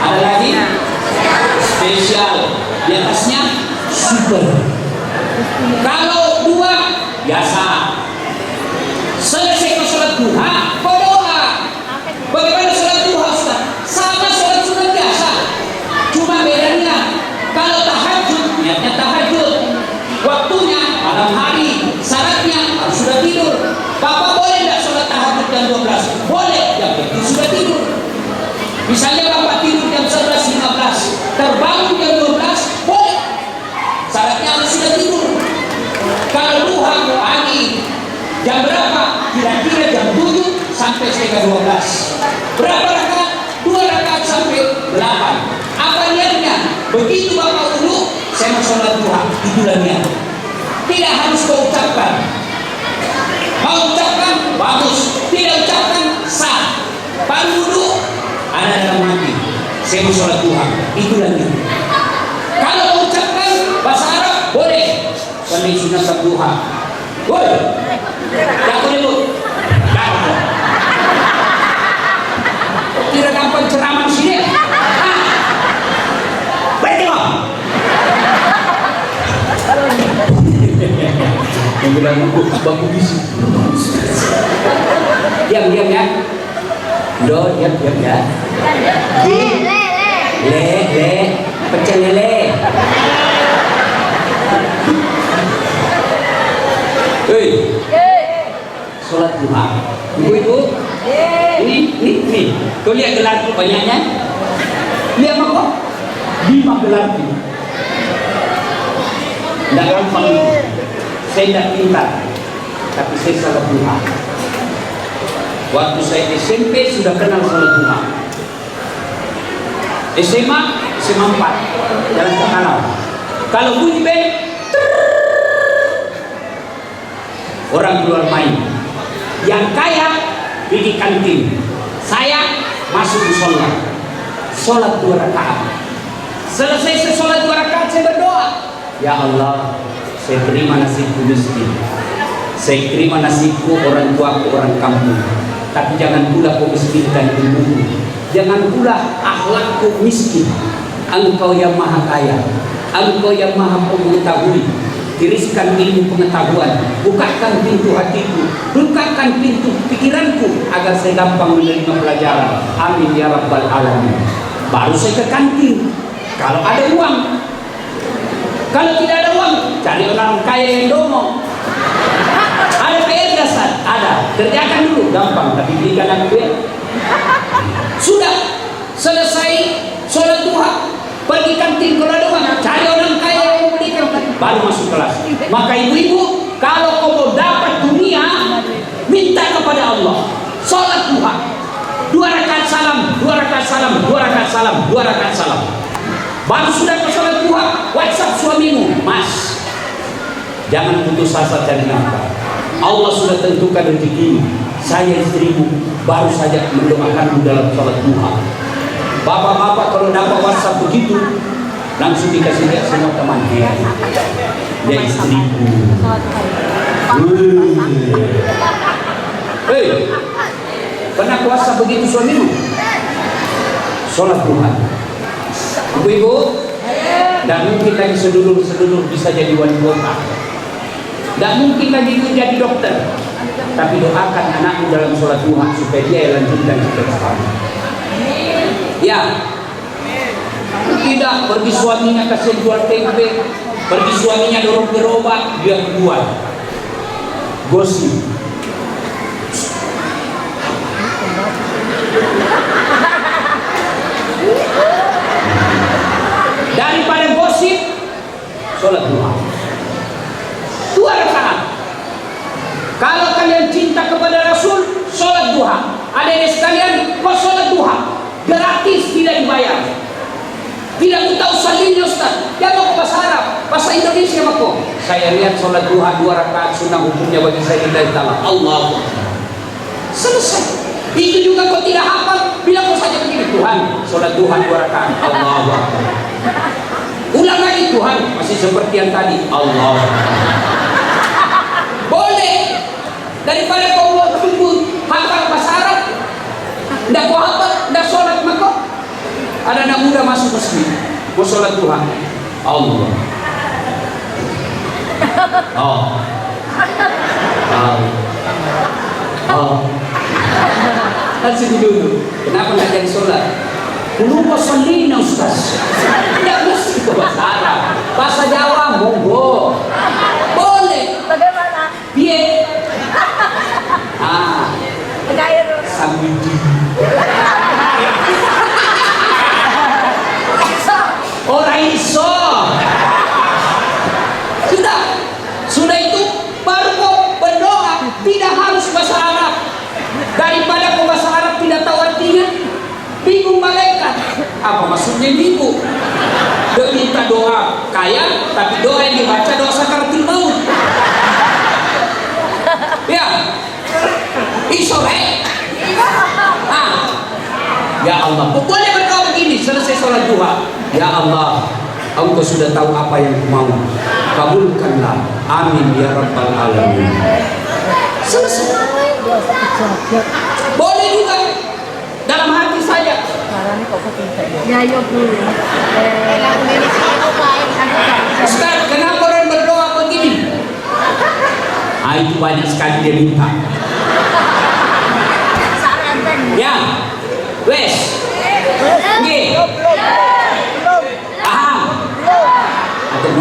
Ada lagi? Spesial. Di atasnya super. Kalau 2 biasa. Selesai sholat duha, berdoa. Bagaimana sholat duha, Ustaz? Sama sholat sunnah biasa. Cuma bedanya, kalau tahajud, niatnya tahajud. Waktunya malam hari, syaratnya harus sudah tidur. Bapak boleh tidak sholat tahajud jam 12? Boleh, yang penting sudah tidur. Misalnya bapak tidur jam 11.15, terbangun jam 12, boleh. Syaratnya harus sudah tidur. Kalau duha pagi, jam berapa? Kira-kira jam 7 sampai setengah 12. Berapa rakaat? 2 rakaat sampai 8. Apa niatnya? Begitu bapak dulu, saya mau sholat duha, itulah niat. Tidak harus kau ucapkan. Mau ucapkan, bagus. Tidak ucapkan, sah. Baru dulu, ada dalam hati, saya mau sholat duha, itulah niat. Kalau mau ucapkan bahasa Arab, boleh. Karena sunat duha. Boleh. Tak boleh bu. Tidak gampang ceramah di sini. Baik tengok. Yang bilang baku bisi. Diam ya. Do diam ya. Le. Pecel lele. Hei. Sholat duha. Ibu-ibu. Ini. Kau lihat gelar tu banyaknya? Lihat apa? 5 gelar tu. Tidak gampang. Saya tidak pintar, tapi saya sholat duha. Waktu saya SMP sudah kenal sholat duha. SMA 4 jalan ke Kalau. Kalau bunyi bel, orang keluar main. Yang kaya pergi kantin. Saya masuk di sholat 2 rakaat. Selesai saya sholat 2 rakaat, saya berdoa, ya Allah, saya terima nasibku miskin, saya terima nasibku orang tuaku orang kampung, tapi jangan pula kau miskinkan ibuku, jangan pula akhlakku miskin. Engkau yang maha kaya, Engkau yang maha mengetahui. Tiriskan ilmu pengetahuan, bukakan pintu hatiku, bukakan pintu pikiranku agar saya gampang menerima pelajaran. Amin ya rabbal alamin. Baru saya ke kantin. Kalau ada uang, kalau tidak ada uang, cari orang kaya yang domo. Ada PR dasar, Ada, kerjakan dulu, gampang, tapi berikan aku duit. Sudah selesai sholat duha, pergi kantin kalau ada mana, cari orang kaya yang berikan, baru masuk kelas. Maka ibu-ibu, kalau kau mau dapat dunia, minta kepada Allah. Sholat duha, 2 rakaat salam, 2 rakaat salam, 2 rakaat salam, 2 rakaat salam. Baru sudah ke sholat duha, WhatsApp suamimu, Mas, jangan putus asa cari nafkah. Allah sudah tentukan rezekimu. Saya istrimu baru saja mendoakanmu dalam sholat duha. Bapak-bapak kalau dapat WhatsApp begitu, langsung dikasih lihat semua teman. Dia istriku. Hei, pernah puasa begitu suamimu? Sholat duha. Ibu-ibu, tidak mungkin lagi sedulur-sedulur bisa jadi wali kota. Tidak mungkin lagi jadi dokter. Tapi doakan anakmu dalam sholat duha supaya dia lanjutkan cita-citanya. Ya, tidak pergi suaminya kasih jual tempe, pergi suaminya dorong gerobak, dia jual. Gosip. Daripada gosip, sholat duha 2 rakaat. Kalau kalian cinta kepada Rasul, sholat duha. Adik-adik sekalian, kau sholat duha gratis, tidak dibayar. Tidak tahu salihnya Ustaz. Ya mau ke bahasa Arab, bahasa Indonesia mau. Saya lihat sholat duha 2 rakaat sunnah hukumnya bagi saya lillahi ta'ala. Allah. Selesai. Itu juga kau tidak hafal, bilang kau saja begini, Tuhan, sholat duha 2 rakaat. Allah. Ulang lagi, Tuhan, masih seperti yang tadi. Allah. Boleh. Daripada kau mau hafal bahasa Arab, tidak kau hafal, tidak sholat maka. Ada anak muda masuk masjid, mau sholat duha. Allah. Oh. Oh. Kasih dulu. Kenapa nggak jadi sholat? Lupa salina Ustaz. Tidak mesti ke bahasa Arab, bahasa Jawa monggo. Boleh. Bagaimana? Biar. Sambil orang iso. Sudah itu baru kau berdoa, tidak harus bahasa Arab. Daripada kau bahasa Arab tidak tahu artinya, bingung malaikat. Apa maksudnya bingung? Dia minta doa kaya, tapi doa yang dibaca doa sakaratul maut. Ya, iso ya Allah, boleh berdoa begini selesai sholat duha. Ya Allah, Engkau sudah tahu apa yang ku mau, kabulkanlah, amin ya rabbal alamin. Selesai. Boleh juga dalam hati saja. Ustaz, kenapa orang berdoa begini? Itu banyak sekali dia minta. Ya, wes. Nggih. Paham? Atur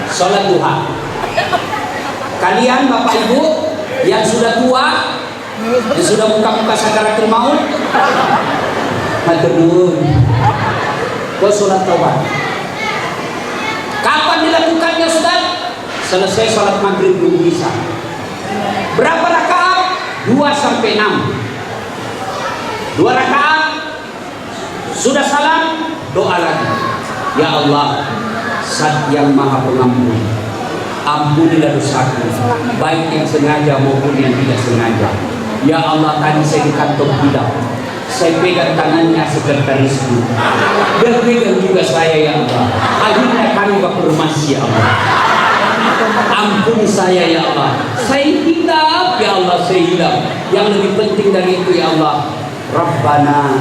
sholat duha. Kalian Bapak Ibu yang sudah tua, yang sudah muka-muka sakaratul maut, atur nuwun. Kau sholat taubat. Kapan dilakukannya Ustaz? Selesai sholat maghrib belum bisa. Berapa rakaat? 2 sampai 6. 2 rakaat. Sudah salam, doa lagi. Ya Allah, Zat yang Maha Pengampun, ampunilah dosaku, baik yang sengaja maupun yang tidak sengaja. Ya Allah, tadi saya di kantor bilang, saya pegang tangannya sekretarisku, dan pegang juga saya ya Allah. Akhirnya kami berformasi ya Allah. Ampuni saya ya Allah. Saya hilaf ya Allah, saya hilaf. Yang lebih penting dari itu ya Allah, Rabbana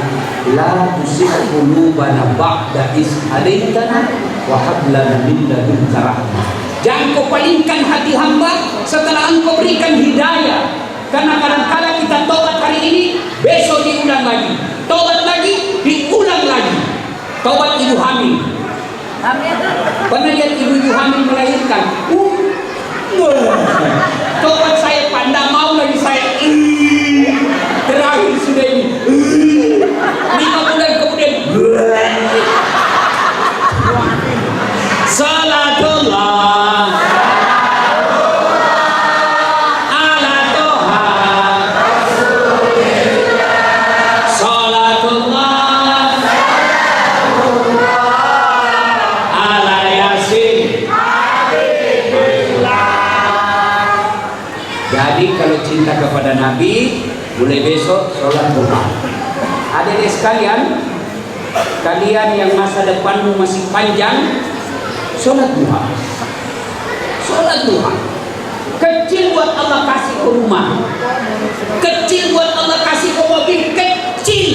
la tuzigh qulubana ba'da idh hadaitana wa hab lana min ladunka rahmah. Jangan kau palingkan hati hamba setelah Engkau berikan hidayah. Karena kadang-kadang kita tobat hari ini, besok diulang lagi, tobat lagi, diulang lagi. Tobat ibu hamil. Pernah lihat ibu hamil melahirkan? tobat saya pandang mau lagi saya terakhir sudah ini 5 bulan kemudian salatullah ala toha salatullah ala yasin. Jadi kalau cinta kepada Nabi, mulai besok sholat duha. Adik-adik sekalian, kalian yang masa depanmu masih panjang, sholat duha. Sholat duha. Kecil buat Allah kasih ke rumah, kecil buat Allah kasih ke mobil, kecil.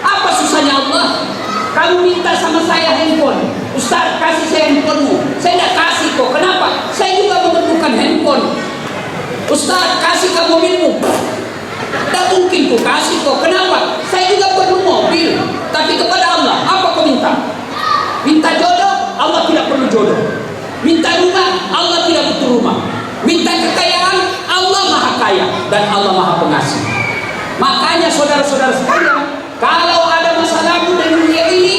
Apa susahnya Allah? Kamu minta sama saya handphone, Ustaz kasih saya handphonemu, saya tidak kasih kok. Kenapa? Saya juga memerlukan handphone. Ustaz kasih ke mobilmu, tidak mungkin ku kasih kok. Kenapa? Saya juga perlu mobil. Tapi kepada Allah apa kau minta? Minta jodoh, Allah tidak perlu jodoh. Minta rumah, Allah tidak butuh rumah. Minta kekayaan, Allah maha kaya dan Allah maha pengasih. Makanya saudara-saudara sekalian, kalau ada masalahmu di dunia ini,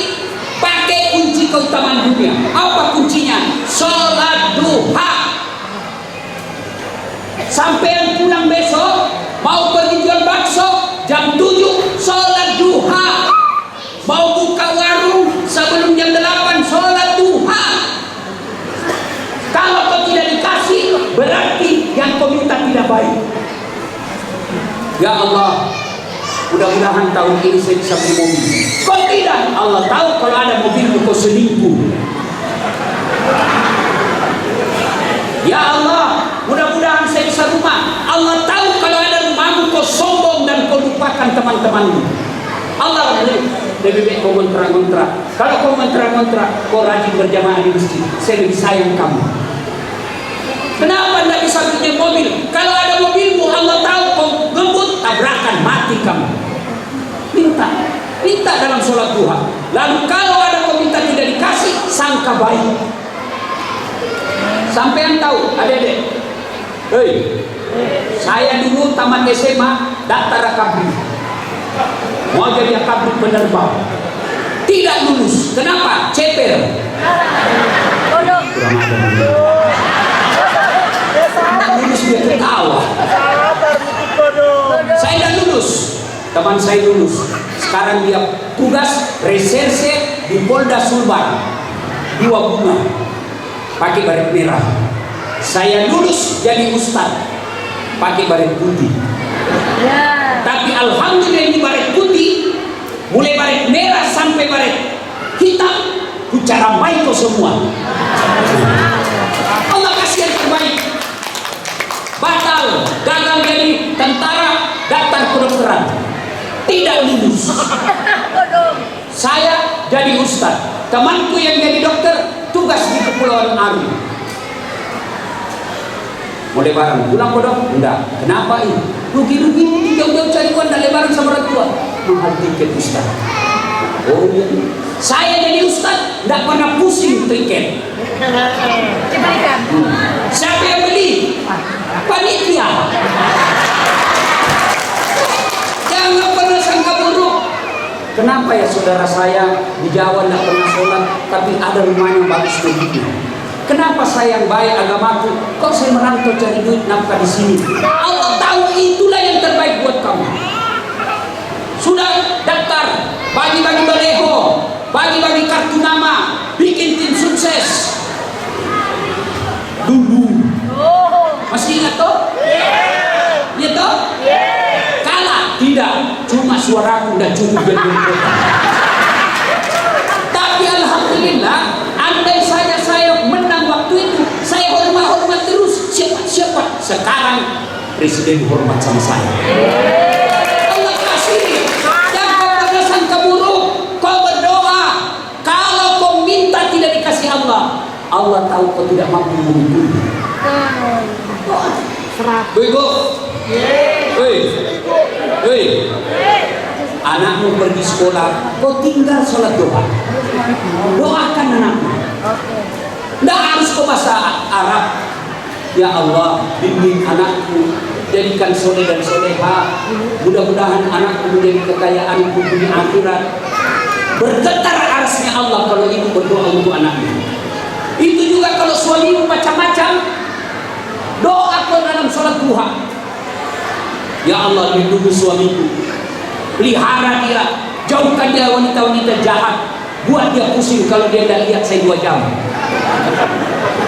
pakai kunci keutamaan dunia. Apa kuncinya? Sholat duha. Sampai pulang besok, mau pergi jual bakso, jam 7 sholat duha. Mau buka warung sebelum jam 8 sholat duha. Kalau kau tidak dikasih, berarti yang kau minta tidak baik. Ya Allah, mudah-mudahan tahun ini saya bisa beli mobil. Kau tidak, Allah tahu kalau ada mobil kau selingkuh. Ya Allah, mudah-mudahan saya bisa rumah. Allah tahu kalau ada rumahmu kau sombong dan kau lupakan teman-temanmu. Allah lebih baik kau ngontrak-ngontrak. Kalau kau ngontrak-ngontrak, kau rajin berjamaah di masjid. Saya lebih sayang kamu. Kenapa tidak bisa punya mobil? Kalau ada mobilmu, Allah tahu kau ngebut, tabrakan, mati kamu. Minta dalam sholat duha. Lalu kalau ada kau minta tidak dikasih, sangka baik. Sampai yang tahu, adik-adik. Hei, saya dulu tamat SMA, daftar akabri. Mau jadi akabri penerbang. Tidak lulus. Kenapa? Ceper. Kurang ada. Tak lulus dia ketawa. Saya tidak lulus. Teman saya lulus. Sekarang dia tugas reserse di Polda Sulbar. 2 bunga. Pakai baret merah. Saya lulus jadi ustaz, pakai baret putih. Ya. Tapi alhamdulillah ini baret putih, mulai baret merah sampai baret hitam, ku cara baik kau semua. Allah kasih yang terbaik. Batal, gagal jadi tentara, daftar kedokteran, tidak lulus. Saya jadi ustaz, temanku yang jadi dokter tugas di Kepulauan Aru. Mau lebaran pulang kodok? Enggak. Kenapa ini? Rugi-rugi jauh-jauh cari uang dan lebaran sama orang tua. Mahal tiket ustaz. Oh iya. Saya jadi ustaz enggak pernah pusing tiket. Siapa yang beli? Panitia. Jangan pernah sangka buruk. Kenapa ya saudara saya di Jawa tidak pernah sholat, tapi ada rumahnya bagus begitu? Kenapa saya yang baik agamaku, kok saya merantau cari duit nafkah di sini? Allah tahu itulah yang terbaik buat kamu. Sudah daftar, bagi-bagi baleho, bagi-bagi kartu nama, bikin tim sukses. Dulu, masih ingat toh? Iya toh? Kalah? Tidak, cuma suaraku udah cukup jadi kota. Tapi alhamdulillah, andai saja saya menang waktu itu, saya hormat terus. Siapa? Sekarang presiden hormat sama saya. Allah kasih. Jangan pernah sangka buruk. Kau berdoa, kalau kau minta tidak dikasih Allah, Allah tahu kau tidak mampu memikul. Bego. Hei, anakmu pergi sekolah, kau tinggal sholat doa. Doakan anakmu. Tidak harus kau bahasa Arab, Ya Allah, bimbing anakku, jadikan soleh dan soleha. Mudah-mudahan anakku menjadi kekayaanku dunia akhirat. Bergetar arasnya Allah kalau ibu berdoa untuk anaknya. Itu juga kalau suamimu macam-macam, doakan dalam sholat duha. Ya Allah, lindungi suamiku, pelihara dia, jauhkan dia wanita-wanita jahat, buat dia pusing kalau dia tidak lihat saya 2 jam.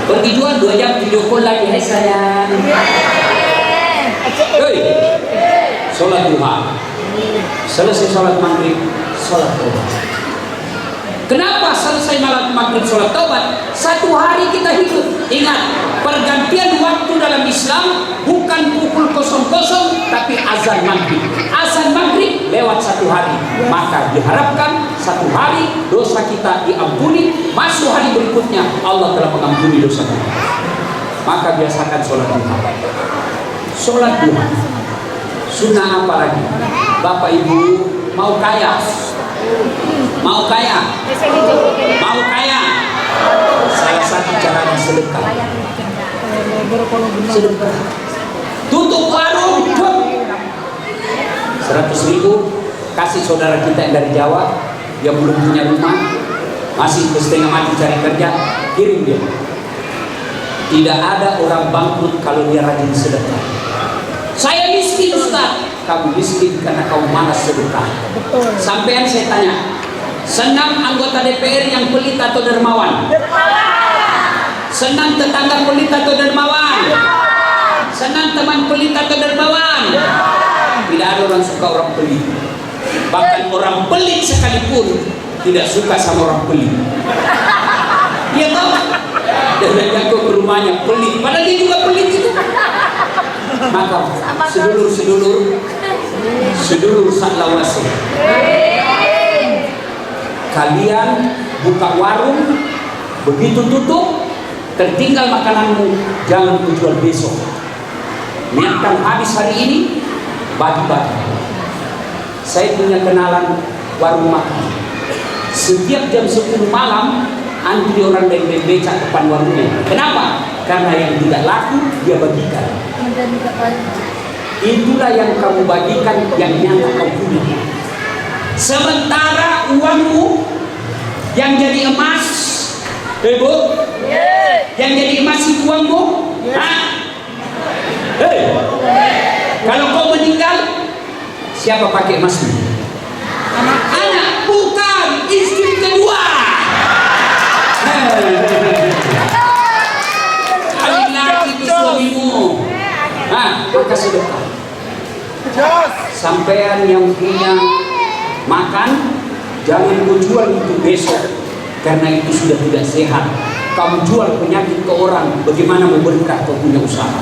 Pergi jual 2 jam video call lagi, hai sayang. Hei, sholat duha, selesai sholat maghrib, sholat taubat. Kenapa selesai malam maghrib sholat taubat? 1 hari kita hidup. Ingat, pergantian waktu dalam Islam bukan pukul 00, tapi azan maghrib. Azan maghrib lewat 1 hari, maka diharapkan 1 hari dosa kita diampuni. Masuk hari berikutnya Allah telah mengampuni dosa kita. Maka biasakan sholat duha. Sholat duha. Sunnah apa lagi? Bapak Ibu mau kaya? Mau kaya? Mau kaya? Salah satu caranya sedekah. Sedekah. Tutup warung, 100.000 kasih saudara kita yang dari Jawa, yang belum punya rumah, masih setengah mati cari kerja, kirim dia. Tidak ada orang bangkrut kalau dia rajin sedekah. Saya miskin Ustaz. Kamu miskin karena kamu malas sedekah. Sampean saya tanya, senang anggota DPR yang pelit atau dermawan? Senang tetangga pelit atau dermawan? Senang teman pelit atau dermawan? Tidak ada orang suka orang pelit. Bahkan orang pelit sekalipun tidak suka sama orang pelit. Dia tahu. Dan jago ke rumahnya pelit, padahal dia juga pelit itu. Maka sedulur saklawase, kalian buka warung, begitu tutup tertinggal makananmu, jangan dijual besok. Niatkan habis hari ini, bagi-bagi. Saya punya kenalan warung makan, setiap jam 10 malam antri orang dari becak depan warungnya. Kenapa? Karena yang tidak laku dia bagikan. Itulah yang kamu bagikan, yang nyata kau punya. Sementara uangmu yang jadi emas, Bu, yang jadi emas itu uangmu. Kalau kau meninggal, siapa pakai emasmu? Anak, bukan, istri kedua. Kali lagi itu suamimu. Maka sedekah. Sampean yang punya makan, jangan kau jual itu besok, karena itu sudah tidak sehat. Kamu jual penyakit ke orang, bagaimana mau berkah kau punya usaha?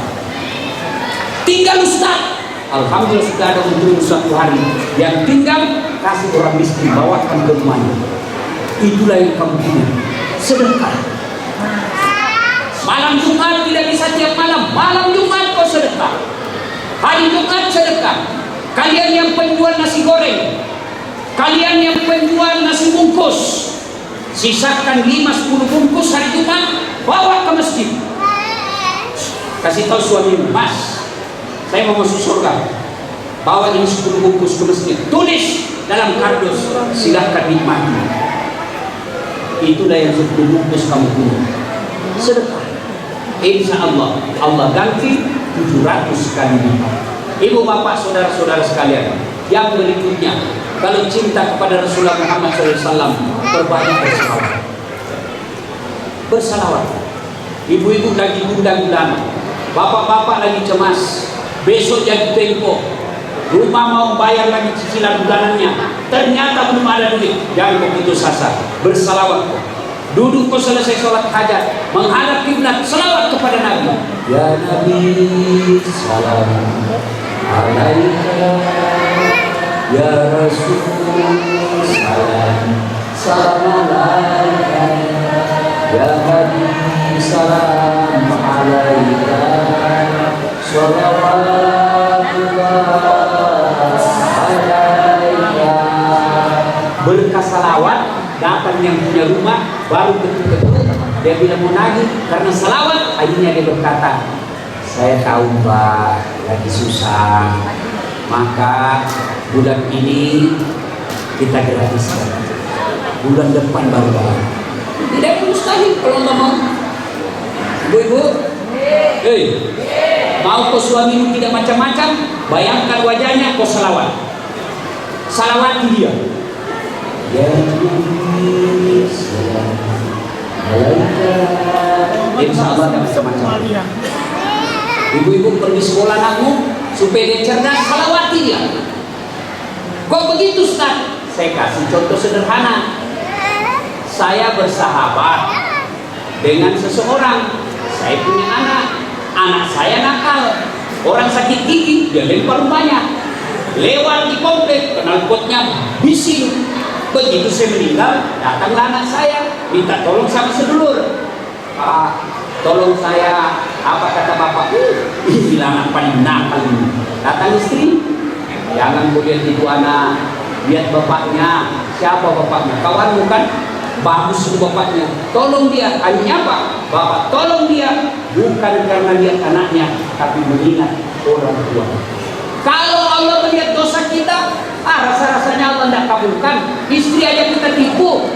Tinggal Ustaz, alhamdulillah sudah ada untung 1 hari. Yang tinggal kasih orang miskin, bawakan ke rumahnya. Itulah yang kamu punya. Sedekah. Malam Jumat tidak bisa tiap malam. Malam Jumat kau sedekah. Hari Jumat sedekah. Kalian yang penjual nasi goreng, kalian yang penjual nasi bungkus, sisakan 5-10 bungkus hari Jumat, bawa ke masjid. Kasih tahu suamimu, Mas, saya mau masuk surga, bawa ini 10 bungkus ke masjid. Tulis dalam kardus, silahkan nikmati. Itulah yang 10 bungkus kamu punya. Sedekah. Insya Allah, Allah ganti 700 kali lipat. Ibu bapak saudara-saudara sekalian, yang berikutnya, kalau cinta kepada Rasulullah Muhammad SAW, perbanyak bersalawat. Bersalawat. Ibu-ibu lagi undang ulama, bapak-bapak lagi cemas, besok jadi tempo, rumah mau bayar lagi cicilan bulanannya, ternyata belum ada duit. Jangan putus asa, bersalawat. Duduk kau selesai sholat hajat, menghadap kiblat, selawat kepada Nabi. Ya Nabi, salam alaika. Ya Rasul, salam alaika. Ya Nabi, salam alaika. Salawatullah alaika. Berkah salawat datang yang punya rumah baru betul-betul dia bilang mau nagih karena salawat. Akhirnya dia berkata, Saya tahu Mbak lagi susah, maka bulan ini kita gratiskan. Bulan depan baru Mbak. Tidak ada mustahil kalau Mbak mau. Ibu-ibu, mau kau suamimu tidak macam-macam, bayangkan wajahnya kau salawat. Salawati dia. Ya Nabi, salam alaika. Insya Allah tidak macam-macam. Ibu-ibu pergi sekolah anakmu supaya dia cerdas, salawati dia. Kok begitu Ustaz? Saya kasih contoh sederhana. Saya bersahabat dengan seseorang. Saya punya anak saya nakal. Orang sakit gigi, dia lempar rumahnya. Lewat di komplek, knalpotnya bising. Begitu saya meninggal, datanglah anak saya, minta tolong sama sedulur. Pak, tolong saya, apa kata bapak? Inilah anak paling nakal ini. Datang istri, jangan kau lihat itu anak, lihat bapaknya. Siapa bapaknya? Kawan bukan? Bagus itu bapaknya. Tolong dia. Hanya apa? Bapak tolong dia. Bukan karena lihat anaknya, tapi mengingat orang tua. Kalau Allah melihat dosa kita, rasa-rasanya Allah tidak kabulkan. Istri aja kita tipu.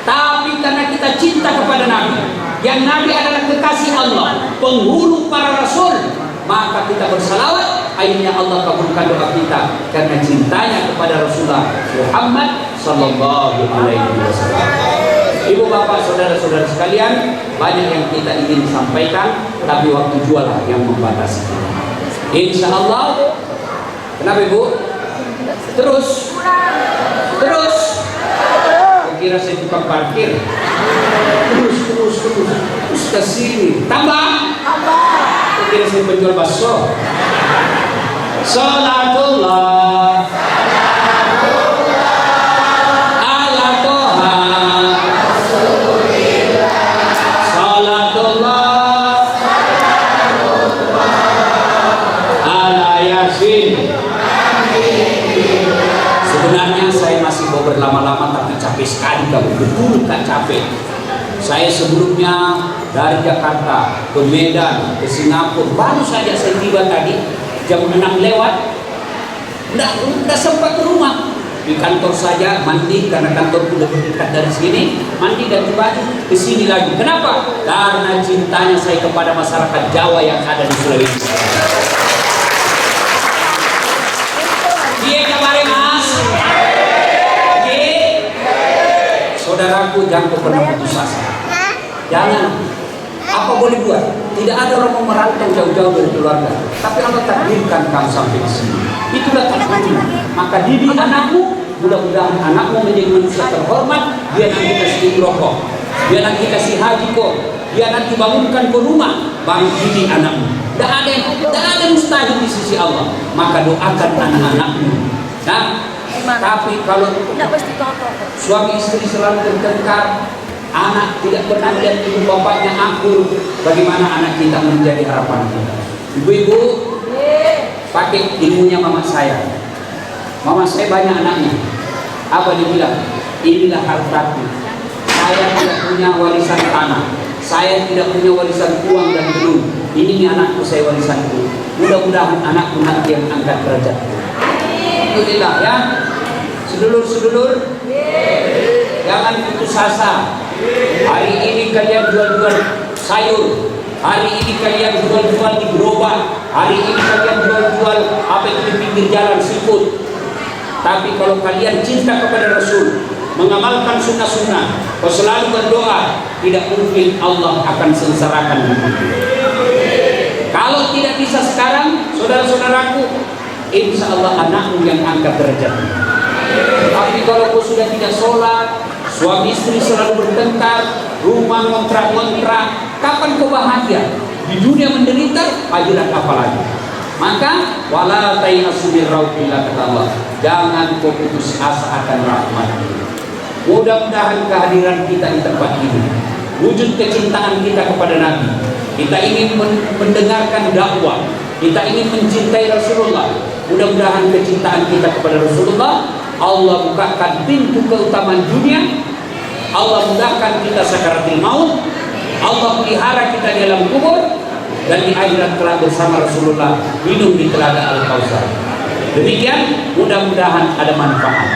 Tapi karena kita cinta kepada Nabi, yang Nabi adalah kekasih Allah, penghulu para rasul, maka kita bersalawat, akhirnya Allah kabulkan doa kita karena cintanya kepada Rasulullah Muhammad sallallahu alaihi wasallam. Ibu bapak saudara-saudara sekalian, banyak yang kita ingin sampaikan, tapi waktu jualah yang membatasi kita. Insya Allah. Kenapa ibu? Terus kira saya tukang parkir. Terus ke sini. Tambah. Kira saya penjual bakso. Salatullah ala Toha. Salatullah ala Yasin. Sebenarnya saya masih mau berlama-lama, tapi capek sekali kamu, betul tak capek. Saya sebelumnya dari Jakarta ke Medan, ke Singapura, baru saja saya tiba tadi jam 6 lewat. Udah sempat ke rumah. Di kantor saja mandi karena kantor udah dekat dari sini, mandi ganti baju ke sini lagi. Kenapa? Karena cintanya saya kepada masyarakat Jawa yang ada di Sulawesi. Dia kemarin Mas. Saudaraku, jangan pernah putus asa. Jangan. Apa boleh buat? Tidak ada orang mau merantau jauh-jauh dari keluarga, tapi Allah takdirkan kamu sampai di sini. Itulah takdirnya. Maka didik anakmu, mudah-mudahan anakmu menjadi manusia terhormat. Dia nanti kasih rokok, dia nanti kasih haji kok, dia nanti bangunkan ke rumah, baru didik anakmu. Tidak ada mustahil di sisi Allah. Maka doakan anak-anakmu. Nah, tapi kalau suami istri selalu bertengkar, anak tidak pernah lihat ibu bapaknya akur, bagaimana anak kita menjadi harapan kita? Ibu-ibu, pakai ilmunya mama saya. Mama saya banyak anaknya. Apa dia bilang? Inilah hartaku. Saya tidak punya warisan tanah. Saya tidak punya warisan uang dan gedung. Ini anakku, saya warisanku. Mudah-mudahan anakku nanti yang angkat derajatku. Alhamdulillah ya. Sedulur-sedulur, jangan putus asa. Hari ini kalian jual-jual sayur, hari ini kalian jual-jual di gerobak, hari ini kalian jual-jual apa itu di pinggir jalan seafood. Tapi kalau kalian cinta kepada Rasul, mengamalkan sunnah-sunnah, kau selalu berdoa, tidak mungkin Allah akan sengsarakan hidupmu. Kalau tidak bisa sekarang, saudara-saudaraku, insya Allah anakmu yang angkat derajatmu. Tapi kalau kau sudah tidak sholat, suami istri selalu bertengkar, rumah ngontrak-ngontrak, kapan kau bahagia? Di dunia menderita, akhirat apalagi? Maka wala tayasu min rauhillah, kata Allah, jangan kau putus asa akan rahmat. Mudah-mudahan kehadiran kita di tempat ini wujud kecintaan kita kepada Nabi. Kita ingin mendengarkan dakwah, kita ingin mencintai Rasulullah. Mudah-mudahan kecintaan kita kepada Rasulullah, Allah bukakan pintu keutamaan dunia, Allah mudahkan kita sakaratul maut, Allah pelihara kita dalam kubur, dan di akhirat kelak bersama Rasulullah minum di telaga Al-Kautsar. Demikian, mudah-mudahan ada manfaat.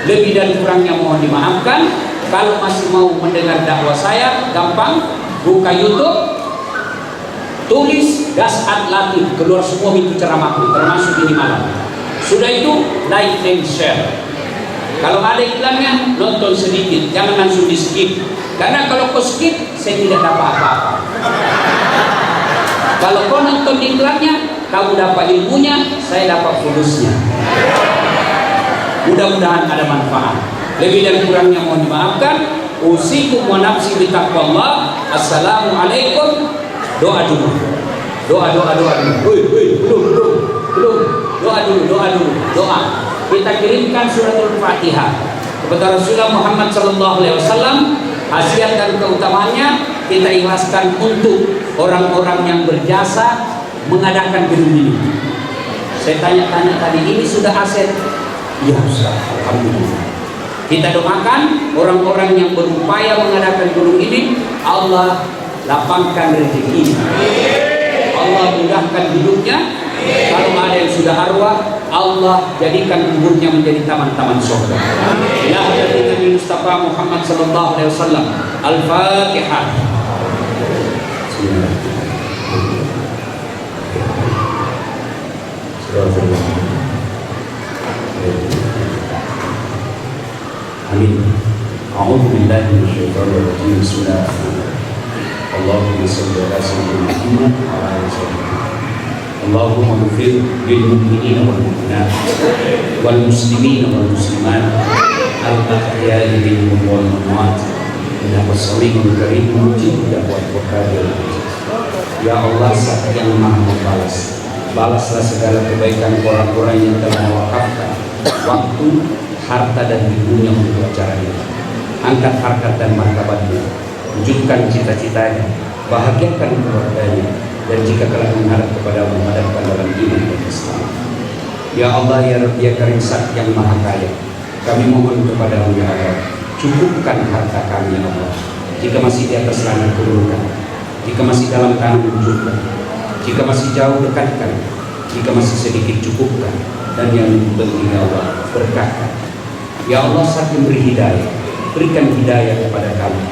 Lebih dan kurangnya mohon dimaafkan. Kalau masih mau mendengar dakwah saya, gampang, buka YouTube, tulis Das'at Latif, keluar semua itu ceramahku, termasuk ini malam. Sudah itu, like and share. Kalau ada iklannya, nonton sedikit, jangan langsung di skip. Karena kalau kau skip, saya tidak dapat apa-apa. Kalau kau nonton iklannya, kamu dapat ilmunya, saya dapat fulusnya. Mudah-mudahan ada manfaat. Lebih dan kurangnya mohon dimaafkan. Usikum wa nafsi bitaqwallah. Assalamualaikum. Doa dulu. Doa dulu. Belum. Doa dulu. Doa. Kita kirimkan suratul Fatihah kepada Rasulullah Muhammad SAW. Khasiat dan keutamaannya kita ikhlaskan untuk orang-orang yang berjasa mengadakan gedung ini. Saya tanya-tanya tadi, ini sudah aset? Ya Ustaz, alhamdulillah. Kita doakan orang-orang yang berupaya mengadakan gedung ini, Allah lapangkan rezeki, Allah mudahkan hidupnya. Kalau ada yang sudah arwah, Allah jadikan kuburnya menjadi taman-taman surga. Ya Nabi Mustafa Muhammad sallallahu alaihi wasallam. Al-Fatihah. Amin. A'udzu billahi minasyaitonir rajim. Bismillahirrahmanirrahim. Allahumma shalli ala sayyidina Muhammad wa ala alihi wasallam. Allahumma ighfir lil mu'minina wal mu'minat wal muslimina wal muslimat al ahya'i minhum wal amwat innaka samii'un qariibun mujibud da'wat Ya Allah, Zat yang Maha membalas, balaslah segala kebaikan orang-orang yang telah mewakafkan waktu, harta dan ilmunya untuk acara ini. Angkat harkat dan martabatnya, wujudkan cita-citanya, bahagiakan keluarganya, dan jika kelak mengharap kepada menghadapkan dalam iman dan Islam. Ya Allah, ya Rabbi, ya Karim, Zat yang Maha Kaya, kami mohon kepada-Mu ya Allah, cukupkan harta kami ya Allah. Jika masih di atas langit, turunkan. Jika masih dalam tanah, wujudkan. Jika masih jauh, dekatkan. Jika masih sedikit, cukupkan. Dan yang lebih penting ya Allah, berkahkan. Ya Allah, Zat yang beri hidayah, berikan hidayah kepada kami.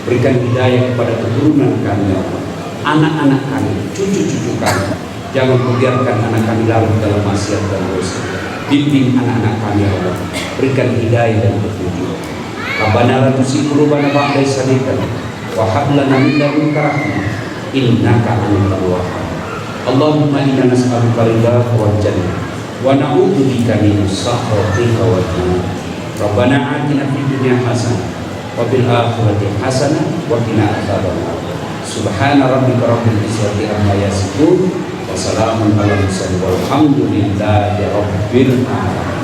Berikan hidayah kepada keturunan kami ya Allah, anak-anak kami, cucu-cucu kami. Jangan biarkan anak kami larut dalam maksiat dan dosa. Bimbing anak-anak kami ya Allah, berikan hidayah dan petunjuk. Rabbana la tuzigh qulubana ba'da idh hadaytana wa hab lana min ladunka rahmah innaka antal wahhab. Allahumma inna nas'aluka ridhaka wal jannah wa na'udzubika min sakhatika wal nar. Rabbana atina fid dunya hasanah wa fil akhirati hasanah wa qina adzabannar. Subhana rabbika rabbil izzati amma yasifun wa salamun alal mursalin walhamdulillahi rabbil alamin.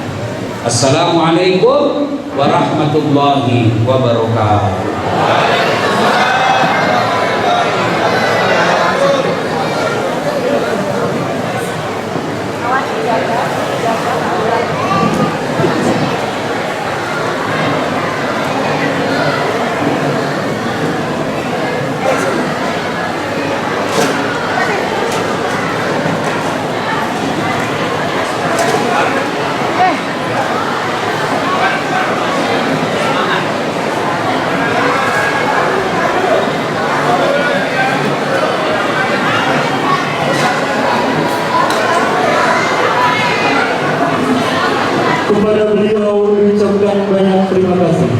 Assalamualaikum warahmatullahi wabarakatuh. Kepada beliau mengucapkan banyak terima kasih.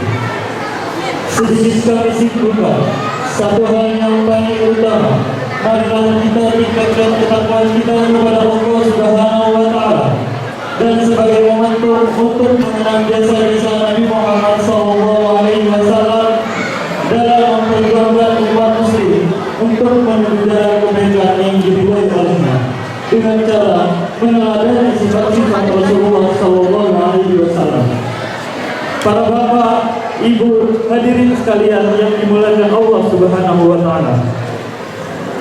Sedikit kami simpulkan satu hal yang paling utama, marilah kita tingkatkan ketakwaan kita kepada Allah Subhanahu wa Ta'ala, dan sebagai momentum untuk mengenang jasa-jasa Nabi Muhammad SAW dalam memperjuangkan umat muslim untuk menuju jalan kebaikan yang diridhoi olehnya dengan cara meneladani sifat-sifat Rasulullah SAW. Para bapak, ibu, hadirin sekalian yang dimuliakan Allah Subhanahu wa Ta'ala.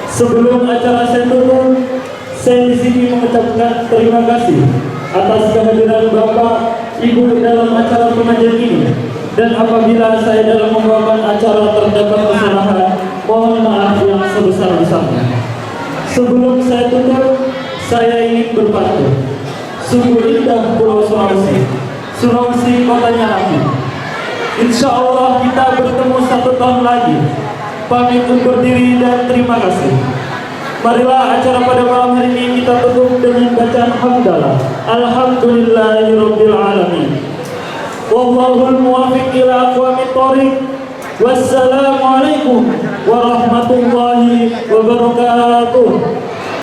Sebelum acara saya tutup, saya di sini mengucapkan terima kasih atas kehadiran bapak, ibu dalam acara pengajian ini. Dan apabila saya dalam membawakan acara terdapat kesalahan, mohon maaf yang sebesar-besarnya. Sebelum saya tutup, saya ingin berpantun. Sungguh indah Pulau Sulawesi, Sulawesi kotanya Nabi. Insya Allah kita bertemu 1 tahun lagi. Pamit undur diri dan terima kasih. Marilah acara pada malam hari ini kita tutup dengan bacaan hamdalah. Alhamdulillahirabbil alamin. Wallahul muwaffiq ila aqwamit thoriq. Wassalamualaikum warahmatullahi wabarakatuh.